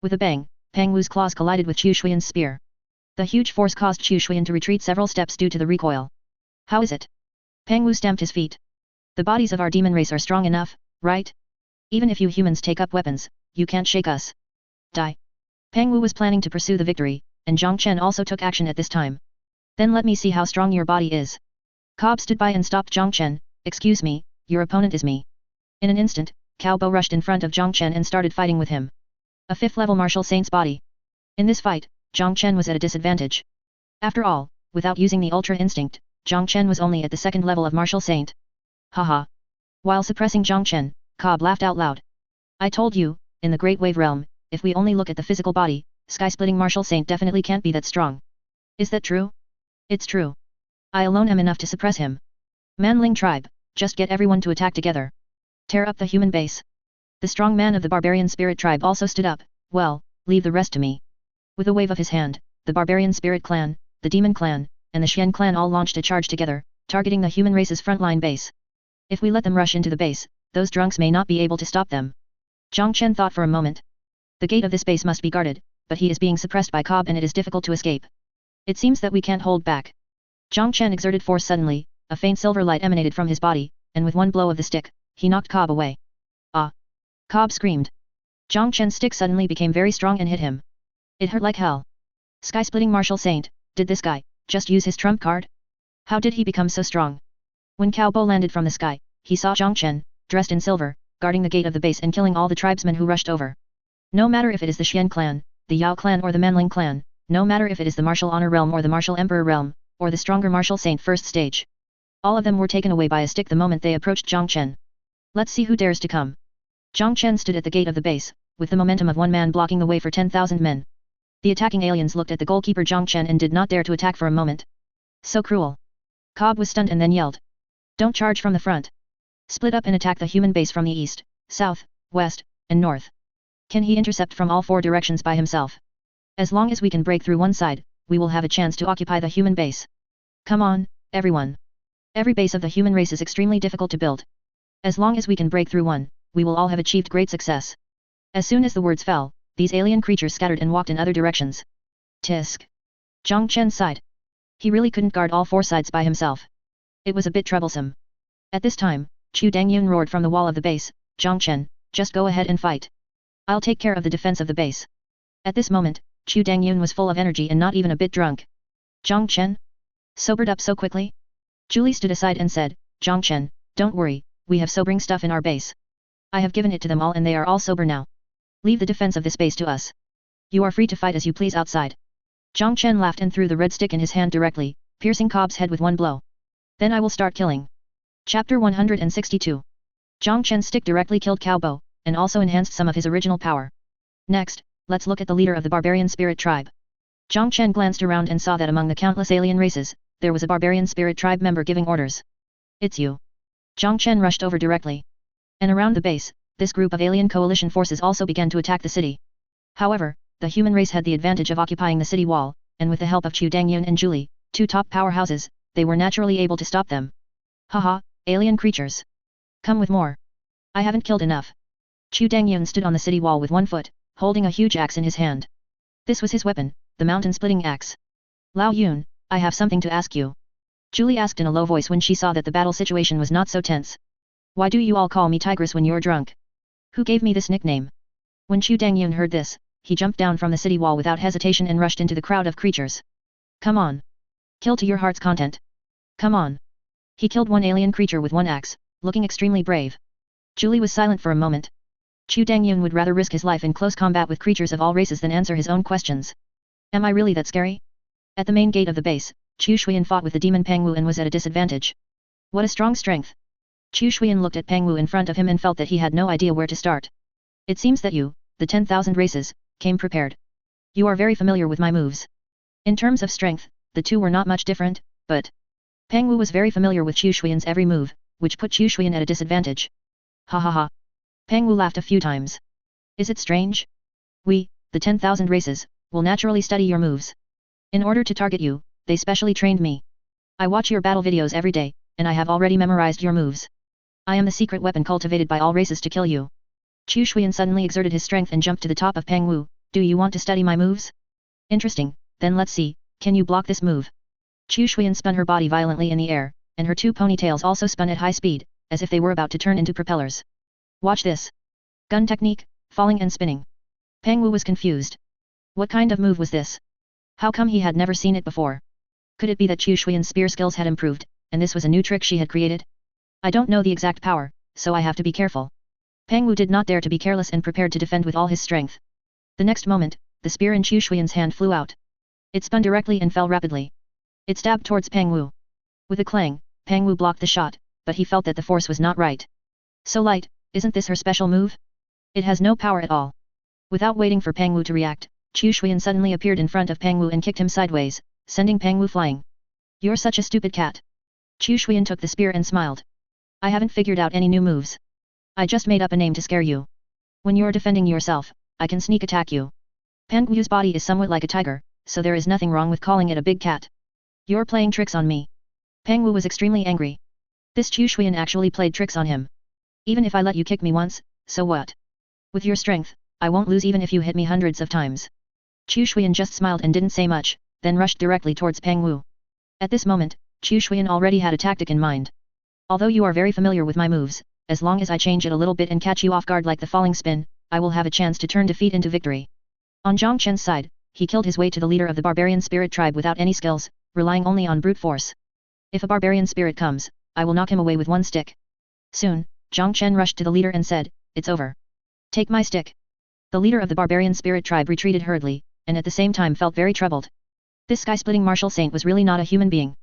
With a bang, Pang Wu's claws collided with Chu Shuyan's spear. The huge force caused Chu Shuyan to retreat several steps due to the recoil. How is it? Pang Wu stamped his feet. The bodies of our demon race are strong enough, right? Even if you humans take up weapons, you can't shake us. Die. Pang Wu was planning to pursue the victory, and Jiang Chen also took action at this time. Then let me see how strong your body is. Cobb stood by and stopped Jiang Chen, excuse me, your opponent is me. In an instant, Cao Bo rushed in front of Jiang Chen and started fighting with him. A 5th level martial saint's body. In this fight, Jiang Chen was at a disadvantage. After all, without using the ultra instinct, Jiang Chen was only at the 2nd level of martial saint. Haha. While suppressing Jiang Chen, Cobb laughed out loud. I told you, in the Great Wave Realm, if we only look at the physical body, sky-splitting martial saint definitely can't be that strong. Is that true? It's true. I alone am enough to suppress him. Manling tribe, just get everyone to attack together. Tear up the human base. The strong man of the barbarian spirit tribe also stood up, well, leave the rest to me. With a wave of his hand, the barbarian spirit clan, the demon clan, and the Xian clan all launched a charge together, targeting the human race's frontline base. If we let them rush into the base, those drunks may not be able to stop them. Jiang Chen thought for a moment. The gate of this base must be guarded, but he is being suppressed by Cobb and it is difficult to escape. It seems that we can't hold back. Jiang Chen exerted force suddenly, a faint silver light emanated from his body, and with one blow of the stick, he knocked Cobb away. Ah! Cobb screamed. Jiang Chen's stick suddenly became very strong and hit him. It hurt like hell. Sky-splitting martial saint, did this guy just use his trump card? How did he become so strong? When Cao Bo landed from the sky, he saw Jiang Chen, dressed in silver, guarding the gate of the base and killing all the tribesmen who rushed over. No matter if it is the Xian clan, the Yao clan or the Manling clan, no matter if it is the martial honor realm or the martial emperor realm, or the stronger martial saint first stage. All of them were taken away by a stick the moment they approached Jiang Chen. Let's see who dares to come. Jiang Chen stood at the gate of the base, with the momentum of one man blocking the way for 10,000 men. The attacking aliens looked at the goalkeeper Jiang Chen and did not dare to attack for a moment. So cruel. Cobb was stunned and then yelled. Don't charge from the front. Split up and attack the human base from the east, south, west, and north. Can he intercept from all four directions by himself? As long as we can break through one side, we will have a chance to occupy the human base. Come on, everyone. Every base of the human race is extremely difficult to build. As long as we can break through one, we will all have achieved great success. As soon as the words fell, these alien creatures scattered and walked in other directions. Tisk. Jiang Chen sighed. He really couldn't guard all four sides by himself. It was a bit troublesome. At this time, Chu Dangyun roared from the wall of the base, Jiang Chen, just go ahead and fight. I'll take care of the defense of the base. At this moment, Chu Dangyun was full of energy and not even a bit drunk. Jiang Chen? Sobered up so quickly? Julie stood aside and said, Jiang Chen, don't worry, we have sobering stuff in our base. I have given it to them all and they are all sober now. Leave the defense of this base to us. You are free to fight as you please outside. Jiang Chen laughed and threw the red stick in his hand directly, piercing Cobb's head with one blow. Then I will start killing. Chapter 162. Jiang Chen's stick directly killed Cao Bo, and also enhanced some of his original power. Next, let's look at the leader of the barbarian spirit tribe. Jiang Chen glanced around and saw that among the countless alien races, there was a barbarian spirit tribe member giving orders. It's you. Jiang Chen rushed over directly. And around the base, this group of alien coalition forces also began to attack the city. However, the human race had the advantage of occupying the city wall, and with the help of Chu Dangyun and Julie, two top powerhouses, they were naturally able to stop them. Haha, alien creatures. Come with more. I haven't killed enough. Chu Dangyun stood on the city wall with one foot, holding a huge axe in his hand. This was his weapon, the mountain-splitting axe. Lao Yun, I have something to ask you. Julie asked in a low voice when she saw that the battle situation was not so tense. Why do you all call me Tigress when you're drunk? Who gave me this nickname? When Chu Dangyun heard this, he jumped down from the city wall without hesitation and rushed into the crowd of creatures. Come on. Kill to your heart's content. Come on. He killed one alien creature with one axe, looking extremely brave. Julie was silent for a moment. Chu Dangyun would rather risk his life in close combat with creatures of all races than answer his own questions. Am I really that scary? At the main gate of the base, Chu Shuyan fought with the demon Pangwu and was at a disadvantage. What a strong strength. Chu Shuyan looked at Pangwu in front of him and felt that he had no idea where to start. It seems that you, the 10,000 races, came prepared. You are very familiar with my moves. In terms of strength, the two were not much different, but Pangwu was very familiar with Chu Shuyan's every move, which put Chu Shuyan at a disadvantage. Ha ha ha. Pangwu laughed a few times. Is it strange? We, the 10,000 races, will naturally study your moves. In order to target you, they specially trained me. I watch your battle videos every day, and I have already memorized your moves. I am the secret weapon cultivated by all races to kill you. Chu Shuyan suddenly exerted his strength and jumped to the top of Pangwu. Do you want to study my moves? Interesting, then let's see, can you block this move? Chu Shuyan spun her body violently in the air, and her two ponytails also spun at high speed, as if they were about to turn into propellers. Watch this. Gun technique, falling and spinning. Pangwu was confused. What kind of move was this? How come he had never seen it before? Could it be that Chu Shuyan's spear skills had improved, and this was a new trick she had created? I don't know the exact power, so I have to be careful. Pangwu did not dare to be careless and prepared to defend with all his strength. The next moment, the spear in Chu Shuyan's hand flew out. It spun directly and fell rapidly. It stabbed towards Pangwu. With a clang, Pangwu blocked the shot, but he felt that the force was not right. So light, isn't this her special move? It has no power at all. Without waiting for Pangwu to react, Chu Shuyan suddenly appeared in front of Pangwu and kicked him sideways, sending Pangwu flying. You're such a stupid cat. Chu Shuyan took the spear and smiled. I haven't figured out any new moves. I just made up a name to scare you. When you're defending yourself, I can sneak attack you. Pangwu's body is somewhat like a tiger, so there is nothing wrong with calling it a big cat. You're playing tricks on me. Pangwu was extremely angry. This Chu Shuyan actually played tricks on him. Even if I let you kick me once, so what? With your strength, I won't lose even if you hit me hundreds of times. Chu Shuyan just smiled and didn't say much, then rushed directly towards Pangwu. At this moment, Chu Shuyan already had a tactic in mind. Although you are very familiar with my moves, as long as I change it a little bit and catch you off guard like the falling spin, I will have a chance to turn defeat into victory. On Jiang Chen's side, he killed his way to the leader of the barbarian spirit tribe without any skills, relying only on brute force. If a barbarian spirit comes, I will knock him away with one stick. Soon, Jiang Chen rushed to the leader and said, It's over. Take my stick. The leader of the barbarian spirit tribe retreated hurriedly, and at the same time felt very troubled. This sky-splitting martial saint was really not a human being.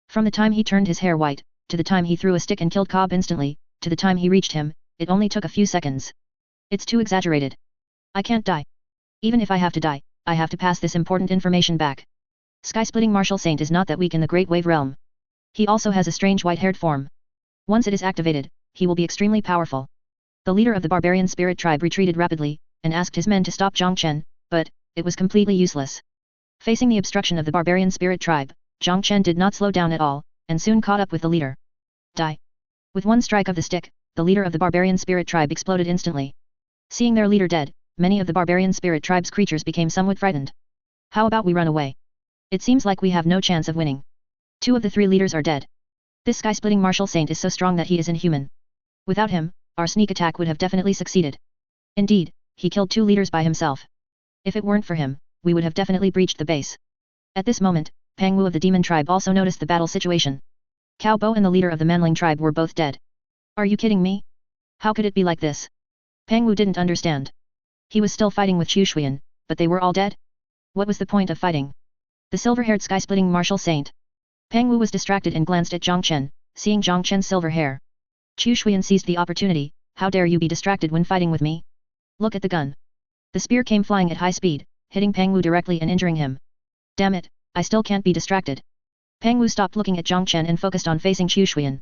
From the time he turned his hair white, to the time he threw a stick and killed Cobb instantly, to the time he reached him, it only took a few seconds. It's too exaggerated. I can't die. Even if I have to die, I have to pass this important information back. Sky-splitting martial saint is not that weak in the Great Wave Realm. He also has a strange white-haired form. Once it is activated, he will be extremely powerful. The leader of the barbarian spirit tribe retreated rapidly, and asked his men to stop Jiang Chen, but it was completely useless. Facing the obstruction of the barbarian spirit tribe, Jiang Chen did not slow down at all, and soon caught up with the leader. Die! With one strike of the stick, the leader of the barbarian spirit tribe exploded instantly. Seeing their leader dead, many of the barbarian spirit tribe's creatures became somewhat frightened. How about we run away? It seems like we have no chance of winning. 2 of the 3 leaders are dead. This sky-splitting martial saint is so strong that he is inhuman. Without him, our sneak attack would have definitely succeeded. Indeed, he killed 2 leaders by himself. If it weren't for him, we would have definitely breached the base. At this moment, Pang Wu of the demon tribe also noticed the battle situation. Cao Bo and the leader of the Manling tribe were both dead. Are you kidding me? How could it be like this? Pang Wu didn't understand. He was still fighting with Chu Xuan, but they were all dead? What was the point of fighting? The silver-haired sky-splitting martial saint. Pang Wu was distracted and glanced at Jiang Chen, seeing Jiang Chen's silver hair. Chu Xuan seized the opportunity. How dare you be distracted when fighting with me? Look at the gun. The spear came flying at high speed, hitting Pang Wu directly and injuring him. Damn it, I still can't be distracted. Pang Wu stopped looking at Jiang Chen and focused on facing Chu Xuan.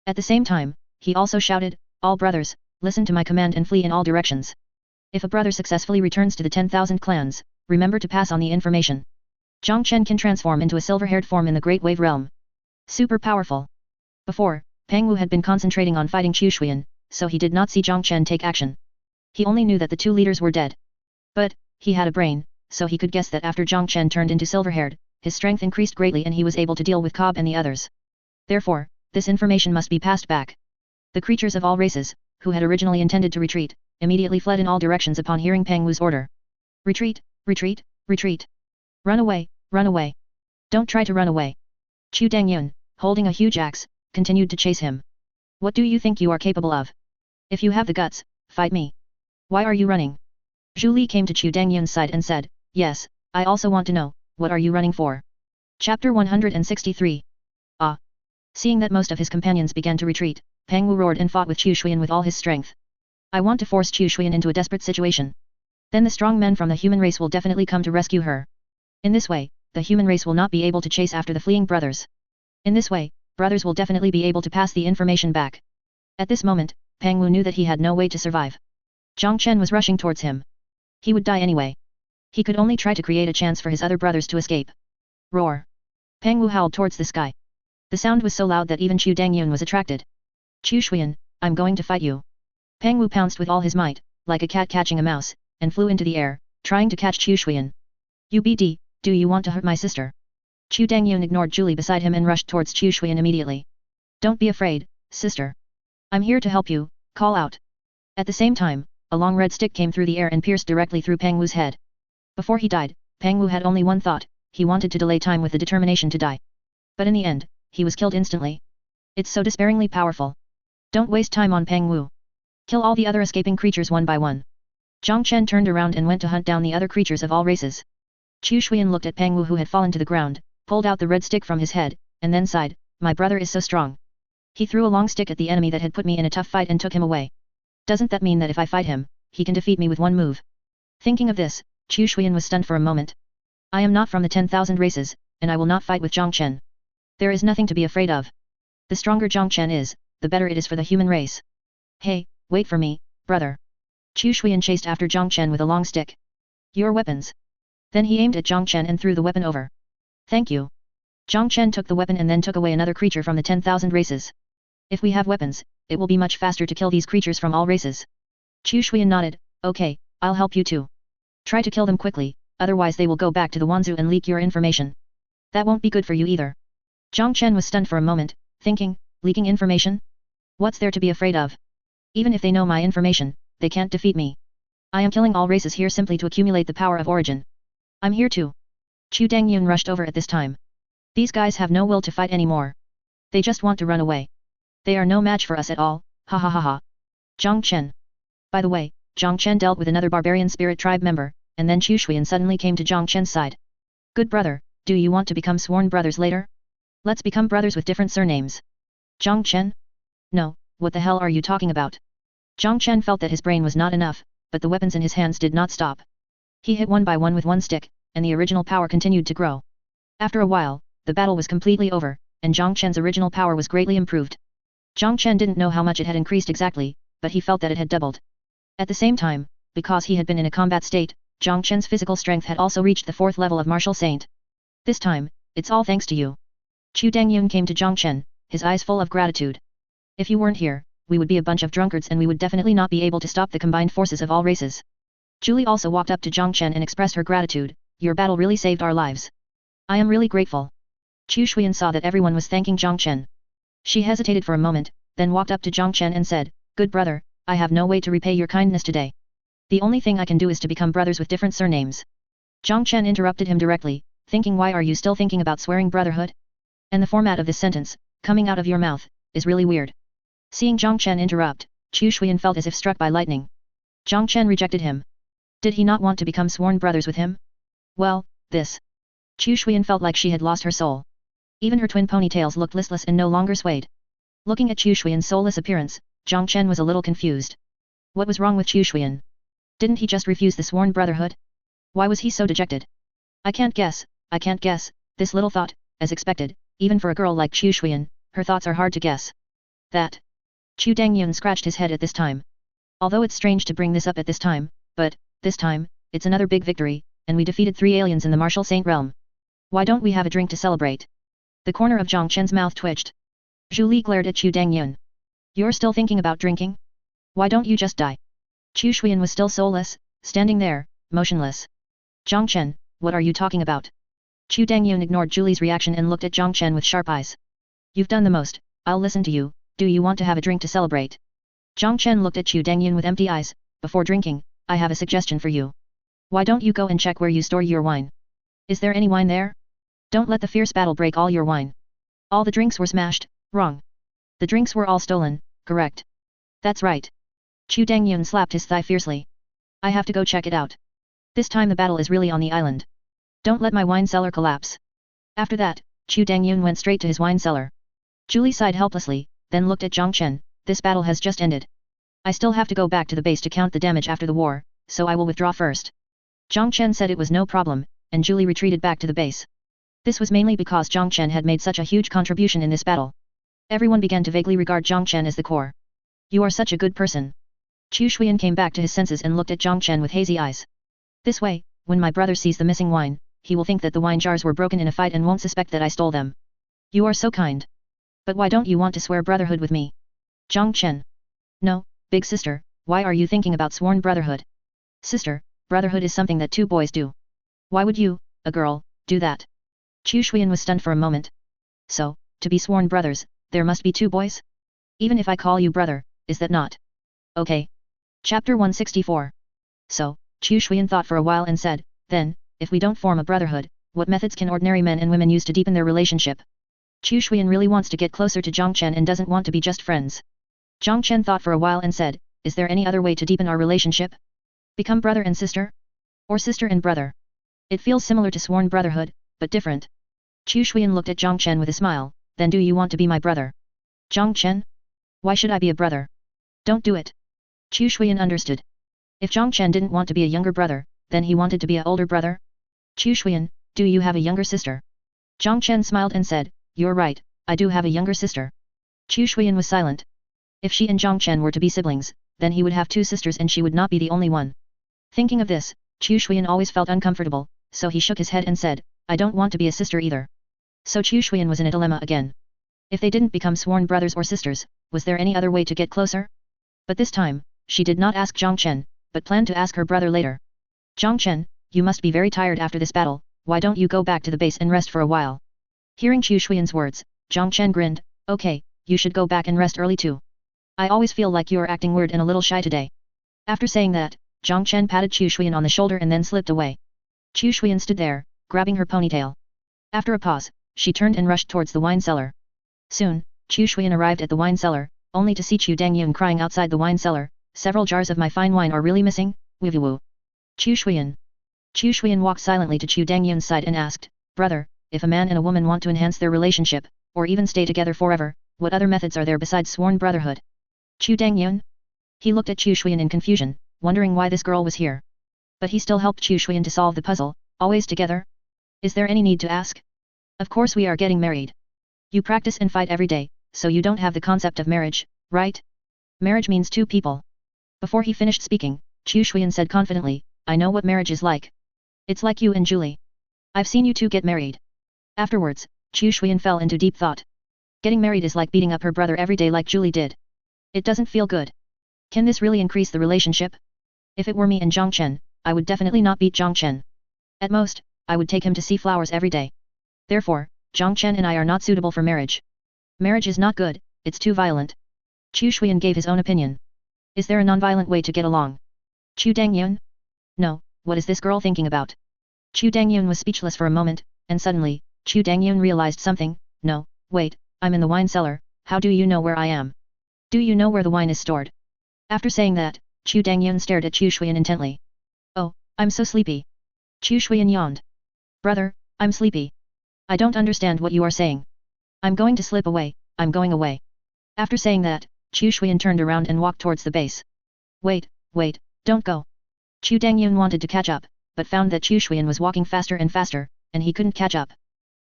At the same time, he also shouted, all brothers, listen to my command and flee in all directions. If a brother successfully returns to the 10,000 clans, remember to pass on the information. Jiang Chen can transform into a silver-haired form in the Great Wave Realm. Super powerful. Before, Pang Wu had been concentrating on fighting Chu Xuan, so he did not see Jiang Chen take action. He only knew that the 2 leaders were dead. But, he had a brain, so he could guess that after Jiang Chen turned into silver-haired, his strength increased greatly and he was able to deal with Cobb and the others. Therefore, this information must be passed back. The creatures of all races, who had originally intended to retreat, immediately fled in all directions upon hearing Pang Wu's order. Retreat, retreat, retreat. Run away, run away. Don't try to run away. Chu Dangyun, holding a huge axe, continued to chase him. What do you think you are capable of? If you have the guts, fight me. Why are you running? Zhu Li came to Chu Dangyun's side and said, yes, I also want to know, what are you running for? Chapter 163. Ah. Seeing that most of his companions began to retreat, Pang Wu roared and fought with Chu Xuan with all his strength. I want to force Chu Xuan into a desperate situation. Then the strong men from the human race will definitely come to rescue her. In this way, the human race will not be able to chase after the fleeing brothers. In this way, brothers will definitely be able to pass the information back. At this moment, Pang Wu knew that he had no way to survive. Jiang Chen was rushing towards him. He would die anyway. He could only try to create a chance for his other brothers to escape. Roar! Pang Wu howled towards the sky. The sound was so loud that even Chu Dangyun was attracted. Chu Xuan, I'm going to fight you. Pang Wu pounced with all his might, like a cat catching a mouse, and flew into the air, trying to catch Chu Xuan. UBD, do you want to hurt my sister? Chu Dangyun ignored Julie beside him and rushed towards Chu Xuan immediately. Don't be afraid, sister. I'm here to help you, call out. At the same time, a long red stick came through the air and pierced directly through Pang Wu's head. Before he died, Pang Wu had only one thought, he wanted to delay time with the determination to die. But in the end, he was killed instantly. It's so despairingly powerful. Don't waste time on Pang Wu. Kill all the other escaping creatures one by one. Jiang Chen turned around and went to hunt down the other creatures of all races. Chu Xuan looked at Pang Wu who had fallen to the ground, pulled out the red stick from his head, and then sighed, my brother is so strong. He threw a long stick at the enemy that had put me in a tough fight and took him away. Doesn't that mean that if I fight him, he can defeat me with one move? Thinking of this, Chu Xuan was stunned for a moment. I am not from the 10,000 races, and I will not fight with Jiang Chen. There is nothing to be afraid of. The stronger Jiang Chen is, the better it is for the human race. Hey, wait for me, brother. Chu Xuan chased after Jiang Chen with a long stick. Your weapons. Then he aimed at Jiang Chen and threw the weapon over. Thank you. Jiang Chen took the weapon and then took away another creature from the 10,000 races. If we have weapons, it will be much faster to kill these creatures from all races. Chu Xuan nodded, okay, I'll help you too. Try to kill them quickly, otherwise they will go back to the Wanzhou and leak your information. That won't be good for you either. Jiang Chen was stunned for a moment, thinking, leaking information? What's there to be afraid of? Even if they know my information, they can't defeat me. I am killing all races here simply to accumulate the power of origin. I'm here too. Chu Dangyun rushed over at this time. These guys have no will to fight anymore. They just want to run away. They are no match for us at all, ha ha ha ha. Jiang Chen. By the way, Jiang Chen dealt with another barbarian spirit tribe member, and then Chu Xuan suddenly came to Jiang Chen's side. Good brother, do you want to become sworn brothers later? Let's become brothers with different surnames. Jiang Chen? No, what the hell are you talking about? Jiang Chen felt that his brain was not enough, but the weapons in his hands did not stop. He hit one by one with one stick, and the original power continued to grow. After a while, the battle was completely over, and Jiang Chen's original power was greatly improved. Jiang Chen didn't know how much it had increased exactly, but he felt that it had doubled. At the same time, because he had been in a combat state, Jiang Chen's physical strength had also reached the 4th level of martial saint. This time, it's all thanks to you. Chu Dangyun came to Jiang Chen, his eyes full of gratitude. If you weren't here, we would be a bunch of drunkards and we would definitely not be able to stop the combined forces of all races. Julie also walked up to Jiang Chen and expressed her gratitude. Your battle really saved our lives. I am really grateful. Chu Shuyan saw that everyone was thanking Jiang Chen. She hesitated for a moment, then walked up to Jiang Chen and said, Good brother, I have no way to repay your kindness today. The only thing I can do is to become brothers with different surnames. Jiang Chen interrupted him directly, thinking, why are you still thinking about swearing brotherhood? And the format of this sentence, coming out of your mouth, is really weird. Seeing Jiang Chen interrupt, Chu Shuyan felt as if struck by lightning. Jiang Chen rejected him. Did he not want to become sworn brothers with him? Well, this. Chu Shuyan felt like she had lost her soul. Even her twin ponytails looked listless and no longer swayed. Looking at Chu Shuyan's soulless appearance, Jiang Chen was a little confused. What was wrong with Chu Shuyan? Didn't he just refuse the sworn brotherhood? Why was he so dejected? I can't guess, this little thought, as expected, even for a girl like Chu Shuyan, her thoughts are hard to guess. That. Chu Dangyun scratched his head at this time. Although it's strange to bring this up at this time, but, this time, it's another big victory, and we defeated 3 aliens in the martial saint realm. Why don't we have a drink to celebrate? The corner of Jiang Chen's mouth twitched. Zhu Li glared at Chu Dangyun. You're still thinking about drinking? Why don't you just die? Chu Shuyan was still soulless, standing there, motionless. Jiang Chen, what are you talking about? Chu Dangyun ignored Julie's reaction and looked at Jiang Chen with sharp eyes. You've done the most, I'll listen to you, do you want to have a drink to celebrate? Jiang Chen looked at Chu Dangyun with empty eyes. Before drinking, I have a suggestion for you. Why don't you go and check where you store your wine? Is there any wine there? Don't let the fierce battle break all your wine. All the drinks were smashed, wrong. The drinks were all stolen, correct. That's right. Chu Dangyun slapped his thigh fiercely. I have to go check it out. This time the battle is really on the island. Don't let my wine cellar collapse. After that, Chu Dangyun went straight to his wine cellar. Julie sighed helplessly, then looked at Jiang Chen. This battle has just ended. I still have to go back to the base to count the damage after the war, so I will withdraw first. Jiang Chen said it was no problem, and Julie retreated back to the base. This was mainly because Jiang Chen had made such a huge contribution in this battle. Everyone began to vaguely regard Jiang Chen as the core. You are such a good person. Chu Shuyan came back to his senses and looked at Jiang Chen with hazy eyes. This way, when my brother sees the missing wine, he will think that the wine jars were broken in a fight and won't suspect that I stole them. You are so kind. But why don't you want to swear brotherhood with me? Jiang Chen. No, big sister, why are you thinking about sworn brotherhood? Sister, brotherhood is something that 2 boys do. Why would you, a girl, do that? Chu Shuyan was stunned for a moment. So, to be sworn brothers, there must be 2 boys? Even if I call you brother, is that not? Okay. Chapter 164. So, Chu Shuyan thought for a while and said, then, if we don't form a brotherhood, what methods can ordinary men and women use to deepen their relationship? Chu Shuyan really wants to get closer to Jiang Chen and doesn't want to be just friends. Jiang Chen thought for a while and said, is there any other way to deepen our relationship? Become brother and sister? Or sister and brother? It feels similar to sworn brotherhood, but different. Chu Shuyan looked at Jiang Chen with a smile, then do you want to be my brother? Jiang Chen? Why should I be a brother? Don't do it. Chu Shuyan understood. If Jiang Chen didn't want to be a younger brother, then he wanted to be an older brother? Chu Shuyan, do you have a younger sister? Jiang Chen smiled and said, you're right, I do have a younger sister. Chu Shuyan was silent. If she and Jiang Chen were to be siblings, then he would have 2 sisters and she would not be the only one. Thinking of this, Chu Shuyan always felt uncomfortable, so he shook his head and said, I don't want to be a sister either. So Chu Shuyan was in a dilemma again. If they didn't become sworn brothers or sisters, was there any other way to get closer? But this time, she did not ask Jiang Chen, but planned to ask her brother later. Jiang Chen, you must be very tired after this battle, why don't you go back to the base and rest for a while? Hearing Chu Shuyan's words, Jiang Chen grinned, okay, you should go back and rest early too. I always feel like you're acting weird and a little shy today. After saying that, Jiang Chen patted Chu Shuyan on the shoulder and then slipped away. Chu Shuyan stood there, grabbing her ponytail. After a pause, she turned and rushed towards the wine cellar. Soon, Chu Shuyan arrived at the wine cellar, only to see Chu Dangyun crying outside the wine cellar, several jars of my fine wine are really missing, woo. Chu Shuyan. Chu Shuyan walked silently to Chu Dangyun's side and asked, brother, if a man and a woman want to enhance their relationship, or even stay together forever, what other methods are there besides sworn brotherhood? Chu Dangyun? He looked at Chu Shuyan in confusion, wondering why this girl was here. But he still helped Chu Shuyan to solve the puzzle, always together. Is there any need to ask? Of course we are getting married. You practice and fight every day, so you don't have the concept of marriage, right? Marriage means two people. Before he finished speaking, Chu Shuyan said confidently, I know what marriage is like. It's like you and Julie. I've seen you two get married. Afterwards, Chu Shuyan fell into deep thought. Getting married is like beating up her brother every day like Julie did. It doesn't feel good. Can this really increase the relationship? If it were me and Jiang Chen, I would definitely not beat Jiang Chen. At most, I would take him to see flowers every day. Therefore, Jiang Chen and I are not suitable for marriage. Marriage is not good, it's too violent. Chu Shuyan gave his own opinion. Is there a non-violent way to get along? Chu Dangyun? No, what is this girl thinking about? Chu Dangyun was speechless for a moment, and suddenly, Chu Dangyun realized something. No, wait, I'm in the wine cellar, how do you know where I am? Do you know where the wine is stored? After saying that, Chu Dangyun stared at Chu Shuyan intently. Oh, I'm so sleepy. Chu Shuyan yawned. Brother, I'm sleepy. I don't understand what you are saying. I'm going to slip away, I'm going away. After saying that, Chu Shuyan turned around and walked towards the base. Wait, don't go. Chu Dangyun wanted to catch up, but found that Chu Shuyan was walking faster and faster, and he couldn't catch up.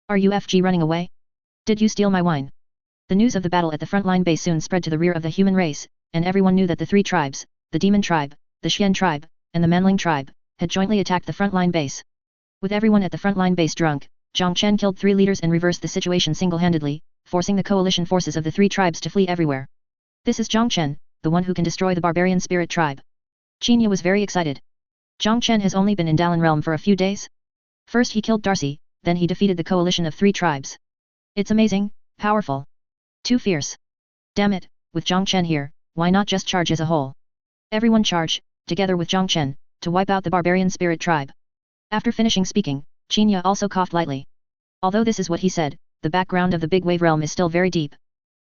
Are you FG running away? Did you steal my wine? The news of the battle at the frontline base soon spread to the rear of the human race, and everyone knew that the three tribes, the Demon Tribe, the Xian Tribe, and the Manling Tribe, had jointly attacked the frontline base. With everyone at the frontline base drunk, Jiang Chen killed 3 leaders and reversed the situation single-handedly, forcing the coalition forces of the 3 tribes to flee everywhere. This is Jiang Chen, the one who can destroy the barbarian spirit tribe. Qinya was very excited. Jiang Chen has only been in Dalan realm for a few days. First he killed Darcy, then he defeated the coalition of 3 tribes. It's amazing, powerful. Too fierce. Damn it, with Jiang Chen here, why not just charge as a whole? Everyone charge, together with Jiang Chen, to wipe out the barbarian spirit tribe. After finishing speaking, Qinya also coughed lightly. Although this is what he said, the background of the big wave realm is still very deep.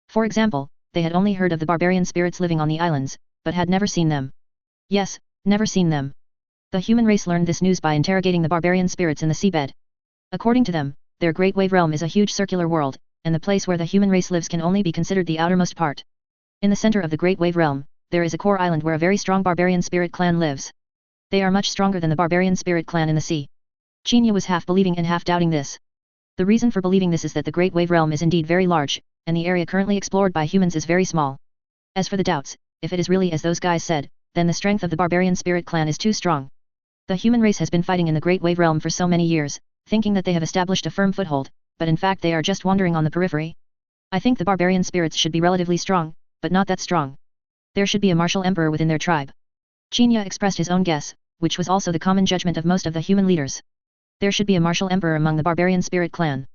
For example, they had only heard of the barbarian spirits living on the islands, but had never seen them. Yes, never seen them. The human race learned this news by interrogating the barbarian spirits in the seabed. According to them, their great wave realm is a huge circular world, and the place where the human race lives can only be considered the outermost part. In the center of the great wave realm, there is a core island where a very strong barbarian spirit clan lives. They are much stronger than the barbarian spirit clan in the sea. Qinya was half believing and half doubting this. The reason for believing this is that the great wave realm is indeed very large, and the area currently explored by humans is very small. As for the doubts, if it is really as those guys said, then the strength of the barbarian spirit clan is too strong. The human race has been fighting in the great wave realm for so many years, thinking that they have established a firm foothold, but in fact they are just wandering on the periphery. I think the barbarian spirits should be relatively strong, but not that strong. There should be a martial emperor within their tribe. Qinya expressed his own guess, which was also the common judgment of most of the human leaders. There should be a martial emperor among the barbarian spirit clan.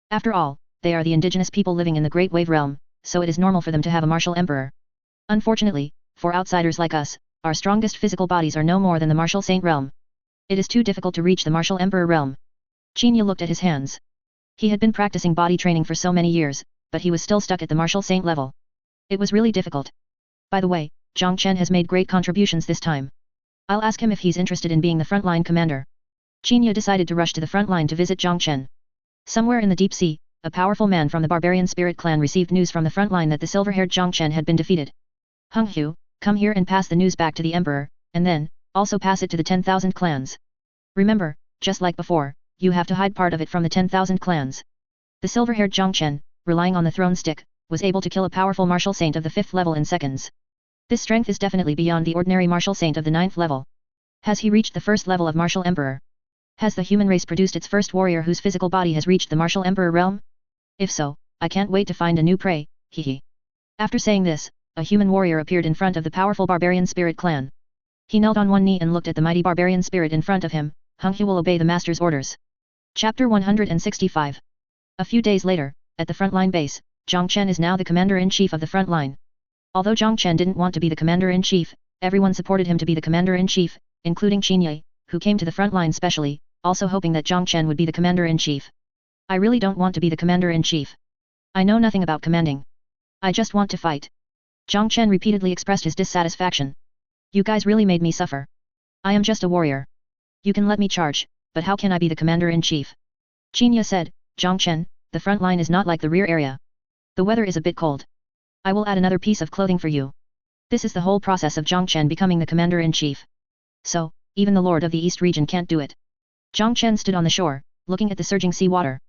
After all, they are the indigenous people living in the great wave realm, so it is normal for them to have a martial emperor. Unfortunately, for outsiders like us, our strongest physical bodies are no more than the martial saint realm. It is too difficult to reach the martial emperor realm. Qinya looked at his hands. He had been practicing body training for so many years, but he was still stuck at the martial saint level. It was really difficult. By the way, Jiang Chen has made great contributions this time. I'll ask him if he's interested in being the frontline commander. Qinya decided to rush to the front line to visit Jiang Chen. Somewhere in the deep sea, a powerful man from the barbarian spirit clan received news from the front line that the silver-haired Jiang Chen had been defeated. Hung Hu, come here and pass the news back to the emperor, and then, also pass it to the 10,000 clans. Remember, just like before, you have to hide part of it from the 10,000 clans. The silver-haired Jiang Chen, relying on the throne stick, was able to kill a powerful martial saint of the 5th level in seconds. This strength is definitely beyond the ordinary martial saint of the 9th level. Has he reached the 1st level of martial emperor? Has the human race produced its first warrior whose physical body has reached the martial emperor realm? If so, I can't wait to find a new prey, hehe. After saying this, a human warrior appeared in front of the powerful barbarian spirit clan. He knelt on one knee and looked at the mighty barbarian spirit in front of him. Hung He will obey the master's orders. Chapter 165. A few days later, at the frontline base, Jiang Chen is now the commander-in-chief of the front line. Although Jiang Chen didn't want to be the commander-in-chief, everyone supported him to be the commander-in-chief, including Qinya, who came to the front line specially, also hoping that Jiang Chen would be the commander-in-chief. I really don't want to be the commander-in-chief. I know nothing about commanding. I just want to fight. Jiang Chen repeatedly expressed his dissatisfaction. You guys really made me suffer. I am just a warrior. You can let me charge, but how can I be the commander-in-chief? Qinya said, Jiang Chen, the front line is not like the rear area. The weather is a bit cold. I will add another piece of clothing for you. This is the whole process of Jiang Chen becoming the commander-in-chief. So, even the Lord of the East region can't do it. Jiang Chen stood on the shore, looking at the surging sea water.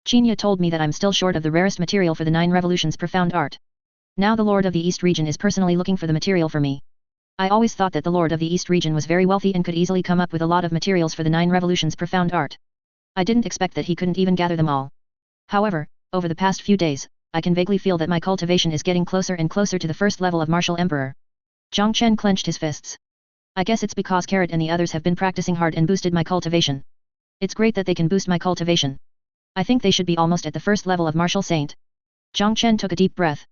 Chinya told me that I'm still short of the rarest material for the 9 revolutions profound art. Now the Lord of the East region is personally looking for the material for me. I always thought that the Lord of the East region was very wealthy and could easily come up with a lot of materials for the 9 revolutions profound art. I didn't expect that he couldn't even gather them all. However, over the past few days, I can vaguely feel that my cultivation is getting closer and closer to the first level of Martial Emperor. Jiang Chen clenched his fists. I guess it's because Carrot and the others have been practicing hard and boosted my cultivation. It's great that they can boost my cultivation. I think they should be almost at the first level of Martial Saint. Jiang Chen took a deep breath.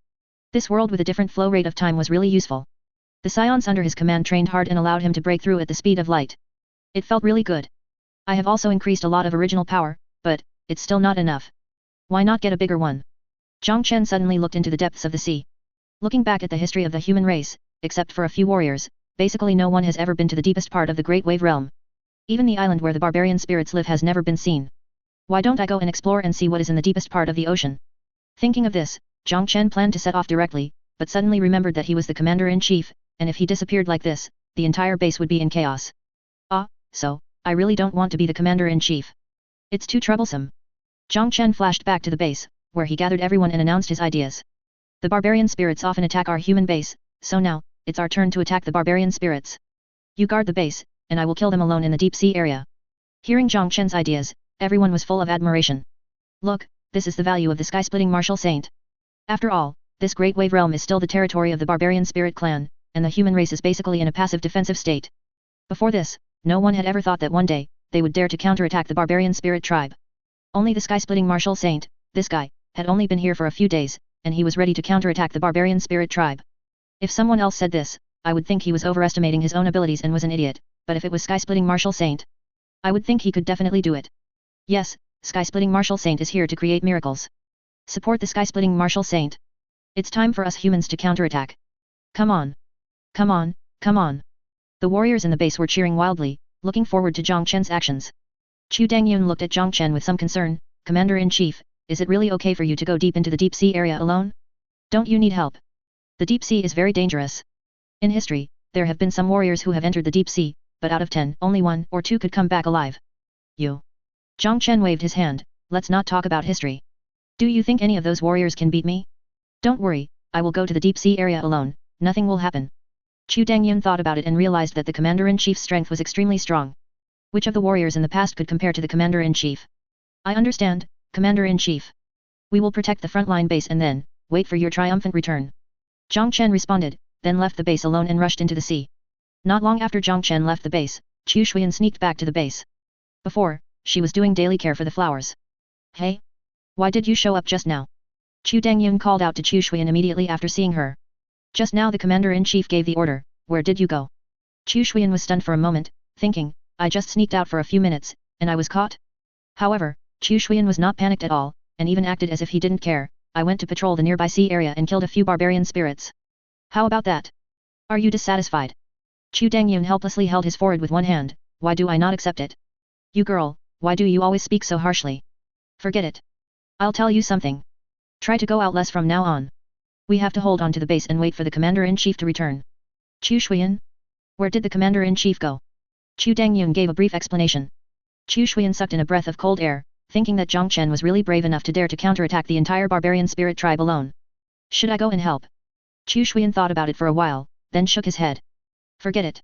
This world with a different flow rate of time was really useful. The scions under his command trained hard and allowed him to break through at the speed of light. It felt really good. I have also increased a lot of original power, but it's still not enough. Why not get a bigger one? Jiang Chen suddenly looked into the depths of the sea. Looking back at the history of the human race, except for a few warriors, basically no one has ever been to the deepest part of the Great Wave Realm. Even the island where the barbarian spirits live has never been seen. Why don't I go and explore and see what is in the deepest part of the ocean? Thinking of this, Jiang Chen planned to set off directly, but suddenly remembered that he was the commander-in-chief, and if he disappeared like this, the entire base would be in chaos. So, I really don't want to be the commander-in-chief. It's too troublesome. Jiang Chen flashed back to the base, where he gathered everyone and announced his ideas. The barbarian spirits often attack our human base, so now, it's our turn to attack the barbarian spirits. You guard the base, and I will kill them alone in the deep sea area. Hearing Jiang Chen's ideas, everyone was full of admiration. Look, this is the value of the sky-splitting martial saint. After all, this great wave realm is still the territory of the barbarian spirit clan, and the human race is basically in a passive defensive state. Before this, no one had ever thought that one day, they would dare to counterattack the barbarian spirit tribe. Only the sky-splitting martial saint, this guy, had only been here for a few days, and he was ready to counterattack the barbarian spirit tribe. If someone else said this, I would think he was overestimating his own abilities and was an idiot, but if it was sky-splitting martial saint, I would think he could definitely do it. Yes, sky-splitting martial saint is here to create miracles. Support the sky-splitting martial saint. It's time for us humans to counterattack. Come on. Come on, come on. The warriors in the base were cheering wildly, looking forward to Jiang Chen's actions. Chu Dangyun looked at Jiang Chen with some concern. Commander-in-chief, is it really okay for you to go deep into the deep sea area alone? Don't you need help? The deep sea is very dangerous. In history, there have been some warriors who have entered the deep sea, but out of 10, only 1 or 2 could come back alive. You. Jiang Chen waved his hand. Let's not talk about history. Do you think any of those warriors can beat me? Don't worry, I will go to the deep sea area alone, nothing will happen. Chu Dangyun thought about it and realized that the commander-in-chief's strength was extremely strong. Which of the warriors in the past could compare to the commander-in-chief? I understand, commander-in-chief. We will protect the frontline base and then, wait for your triumphant return. Jiang Chen responded, then left the base alone and rushed into the sea. Not long after Jiang Chen left the base, Chu Shuyan sneaked back to the base. Before, she was doing daily care for the flowers. Hey? Why did you show up just now? Chu Dangyun called out to Chu Shuyan immediately after seeing her. Just now the commander-in-chief gave the order, where did you go? Chu Shuyan was stunned for a moment, thinking, I just sneaked out for a few minutes, and I was caught? However, Chu Shuyan was not panicked at all, and even acted as if he didn't care. I went to patrol the nearby sea area and killed a few barbarian spirits. How about that? Are you dissatisfied? Chu Dangyun helplessly held his forehead with one hand. Why do I not accept it? You girl, why do you always speak so harshly? Forget it. I'll tell you something. Try to go out less from now on. We have to hold on to the base and wait for the commander-in-chief to return. Chu Shuyan? Where did the commander-in-chief go? Chu Dangyun gave a brief explanation. Chu Shuyan sucked in a breath of cold air, thinking that Jiang Chen was really brave enough to dare to counterattack the entire barbarian spirit tribe alone. Should I go and help? Chu Shuyan thought about it for a while, then shook his head. Forget it.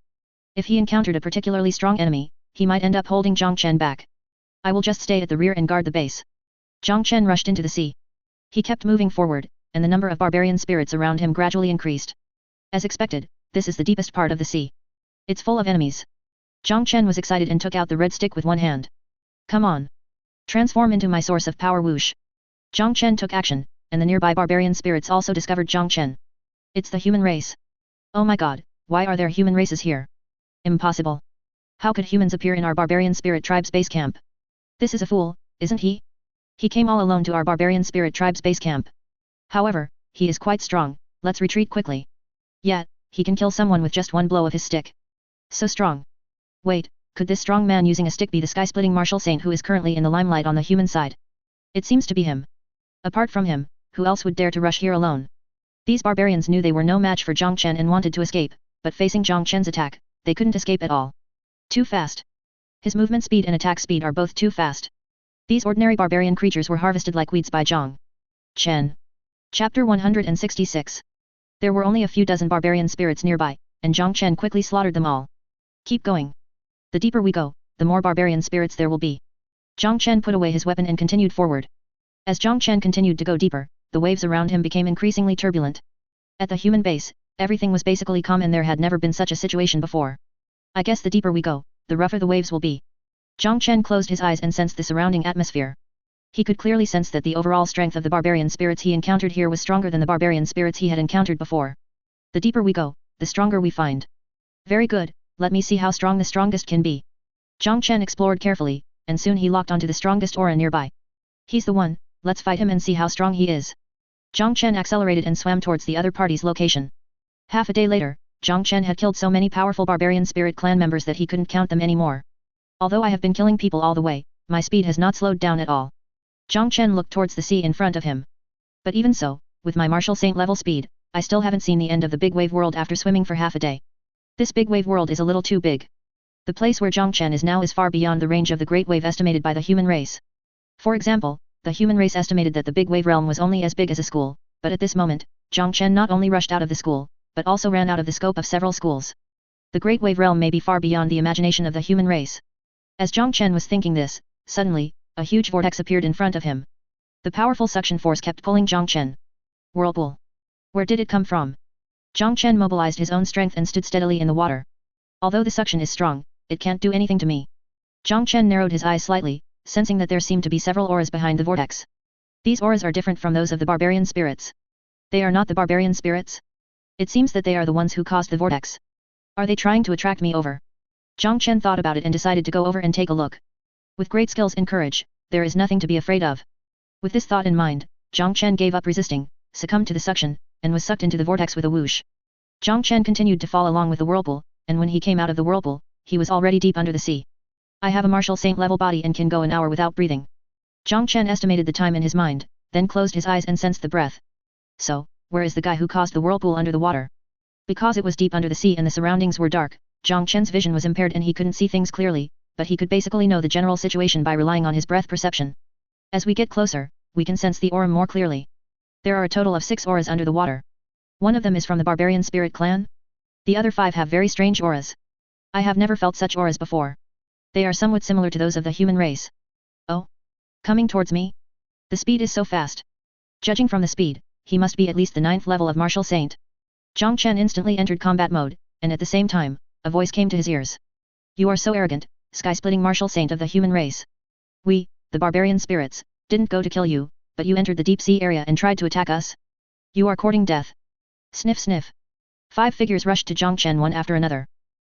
If he encountered a particularly strong enemy, he might end up holding Jiang Chen back. I will just stay at the rear and guard the base. Jiang Chen rushed into the sea. He kept moving forward, and the number of barbarian spirits around him gradually increased. As expected, this is the deepest part of the sea. It's full of enemies. Jiang Chen was excited and took out the red stick with one hand. Come on. Transform into my source of power whoosh. Jiang Chen took action, and the nearby barbarian spirits also discovered Jiang Chen. It's the human race. Oh my god, why are there human races here? Impossible. How could humans appear in our barbarian spirit tribe's base camp? This is a fool, isn't he? He came all alone to our barbarian spirit tribe's base camp. However, he is quite strong, let's retreat quickly. Yet, he can kill someone with just one blow of his stick. So strong. Wait, could this strong man using a stick be the sky-splitting martial saint who is currently in the limelight on the human side? It seems to be him. Apart from him, who else would dare to rush here alone? These barbarians knew they were no match for Jiang Chen and wanted to escape, but facing Jiang Chen's attack, they couldn't escape at all. Too fast. His movement speed and attack speed are both too fast. These ordinary barbarian creatures were harvested like weeds by Jiang Chen. Chapter 166. There were only a few dozen barbarian spirits nearby, and Jiang Chen quickly slaughtered them all. Keep going. The deeper we go, the more barbarian spirits there will be. Jiang Chen put away his weapon and continued forward. As Jiang Chen continued to go deeper, the waves around him became increasingly turbulent. At the human base, everything was basically calm and there had never been such a situation before. I guess the deeper we go, the rougher the waves will be. Jiang Chen closed his eyes and sensed the surrounding atmosphere. He could clearly sense that the overall strength of the barbarian spirits he encountered here was stronger than the barbarian spirits he had encountered before. The deeper we go, the stronger we find. Very good, let me see how strong the strongest can be. Jiang Chen explored carefully, and soon he locked onto the strongest aura nearby. He's the one, let's fight him and see how strong he is. Jiang Chen accelerated and swam towards the other party's location. Half a day later, Jiang Chen had killed so many powerful barbarian spirit clan members that he couldn't count them anymore. Although I have been killing people all the way, my speed has not slowed down at all. Jiang Chen looked towards the sea in front of him. But even so, with my martial saint level speed, I still haven't seen the end of the big wave world after swimming for half a day. This big wave world is a little too big. The place where Jiang Chen is now is far beyond the range of the great wave estimated by the human race. For example, the human race estimated that the big wave realm was only as big as a school, but at this moment, Jiang Chen not only rushed out of the school, but also ran out of the scope of several schools. The great wave realm may be far beyond the imagination of the human race. As Jiang Chen was thinking this, suddenly, a huge vortex appeared in front of him. The powerful suction force kept pulling Jiang Chen. Whirlpool. Where did it come from? Jiang Chen mobilized his own strength and stood steadily in the water. Although the suction is strong, it can't do anything to me. Jiang Chen narrowed his eyes slightly, sensing that there seemed to be several auras behind the vortex. These auras are different from those of the barbarian spirits. They are not the barbarian spirits? It seems that they are the ones who caused the vortex. Are they trying to attract me over? Jiang Chen thought about it and decided to go over and take a look. With great skills and courage, there is nothing to be afraid of. With this thought in mind, Jiang Chen gave up resisting, succumbed to the suction, and was sucked into the vortex with a whoosh. Jiang Chen continued to fall along with the whirlpool, and when he came out of the whirlpool, he was already deep under the sea. I have a martial saint level body and can go an hour without breathing. Jiang Chen estimated the time in his mind, then closed his eyes and sensed the breath. So, where is the guy who caused the whirlpool under the water? Because it was deep under the sea and the surroundings were dark, Jiang Chen's vision was impaired and he couldn't see things clearly, but he could basically know the general situation by relying on his breath perception. As we get closer, we can sense the aura more clearly. There are a total of 6 auras under the water. One of them is from the barbarian spirit clan. The other 5 have very strange auras. I have never felt such auras before. They are somewhat similar to those of the human race. Oh? Coming towards me? The speed is so fast. Judging from the speed, he must be at least the 9th level of martial saint. Jiang Chen instantly entered combat mode, and at the same time, a voice came to his ears. You are so arrogant, sky-splitting martial saint of the human race. We, the barbarian spirits, didn't go to kill you, but you entered the deep sea area and tried to attack us. You are courting death. Sniff sniff. 5 figures rushed to Jiang Chen one after another.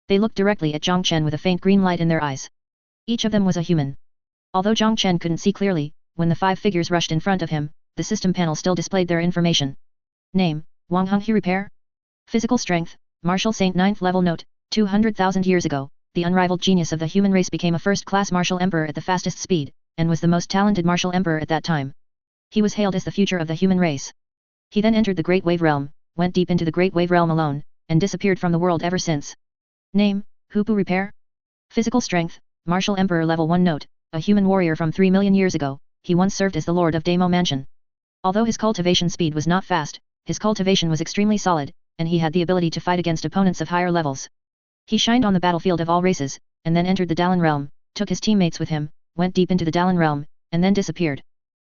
They looked directly at Jiang Chen with a faint green light in their eyes. Each of them was a human. Although Jiang Chen couldn't see clearly, when the 5 figures rushed in front of him, the system panel still displayed their information. Name, Wang Honghu Repair. Physical strength, martial saint 9th level. Note, 200,000 years ago, the unrivaled genius of the human race became a first-class martial emperor at the fastest speed, and was the most talented martial emperor at that time. He was hailed as the future of the human race. He then entered the Great Wave Realm, went deep into the Great Wave Realm alone, and disappeared from the world ever since. Name, Hupu Repair. Physical strength, martial emperor level 1. Note, a human warrior from 3 million years ago, he once served as the lord of Damo Mansion. Although his cultivation speed was not fast, his cultivation was extremely solid, and he had the ability to fight against opponents of higher levels. He shined on the battlefield of all races, and then entered the Dalan realm, took his teammates with him, went deep into the Dalan realm, and then disappeared.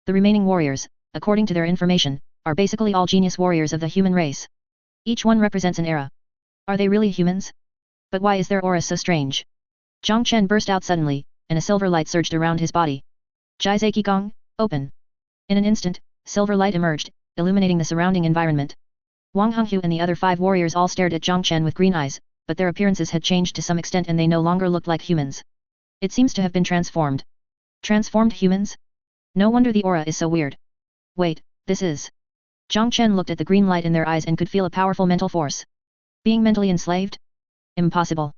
The remaining warriors, according to their information, are basically all genius warriors of the human race. Each one represents an era. Are they really humans? But why is their aura so strange? Jiang Chen burst out suddenly, and a silver light surged around his body. Jiazeki Gong, open. In an instant, silver light emerged, illuminating the surrounding environment. Wang Honghu and the other 5 warriors all stared at Jiang Chen with green eyes, but their appearances had changed to some extent and they no longer looked like humans. It seems to have been transformed. Transformed humans? No wonder the aura is so weird. Wait, this is... Jiang Chen looked at the green light in their eyes and could feel a powerful mental force. Being mentally enslaved? Impossible.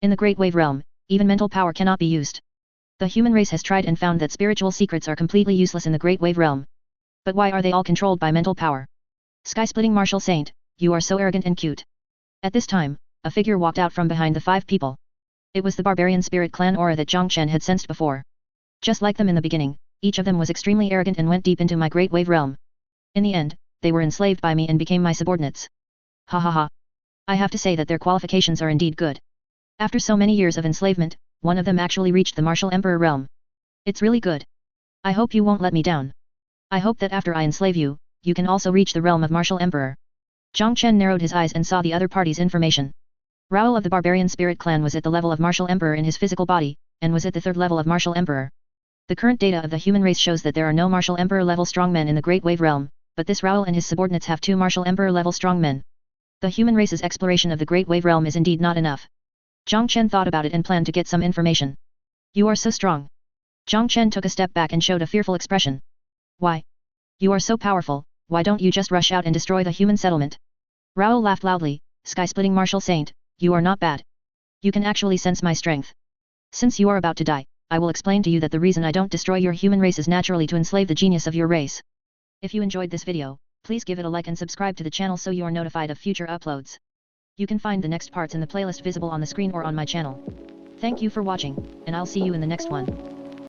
In the Great Wave Realm, even mental power cannot be used. The human race has tried and found that spiritual secrets are completely useless in the Great Wave Realm. But why are they all controlled by mental power? Sky-splitting martial saint, you are so arrogant and cute. At this time, a figure walked out from behind the 5 people. It was the barbarian spirit clan aura that Jiang Chen had sensed before. Just like them in the beginning, each of them was extremely arrogant and went deep into my great wave realm. In the end, they were enslaved by me and became my subordinates. Ha ha ha. I have to say that their qualifications are indeed good. After so many years of enslavement, one of them actually reached the martial emperor realm. It's really good. I hope you won't let me down. I hope that after I enslave you, you can also reach the realm of martial emperor. Jiang Chen narrowed his eyes and saw the other party's information. Raoul of the barbarian spirit clan was at the level of martial emperor in his physical body, and was at the third level of martial emperor. The current data of the human race shows that there are no martial emperor level strongmen in the Great Wave realm, but this Raoul and his subordinates have 2 martial emperor level strongmen. The human race's exploration of the Great Wave realm is indeed not enough. Jiang Chen thought about it and planned to get some information. You are so strong. Jiang Chen took a step back and showed a fearful expression. Why? You are so powerful, why don't you just rush out and destroy the human settlement? Raoul laughed loudly, sky-splitting martial saint, you are not bad. You can actually sense my strength. Since you are about to die, I will explain to you that the reason I don't destroy your human race is naturally to enslave the genius of your race. If you enjoyed this video, please give it a like and subscribe to the channel so you are notified of future uploads. You can find the next parts in the playlist visible on the screen or on my channel. Thank you for watching, and I'll see you in the next one.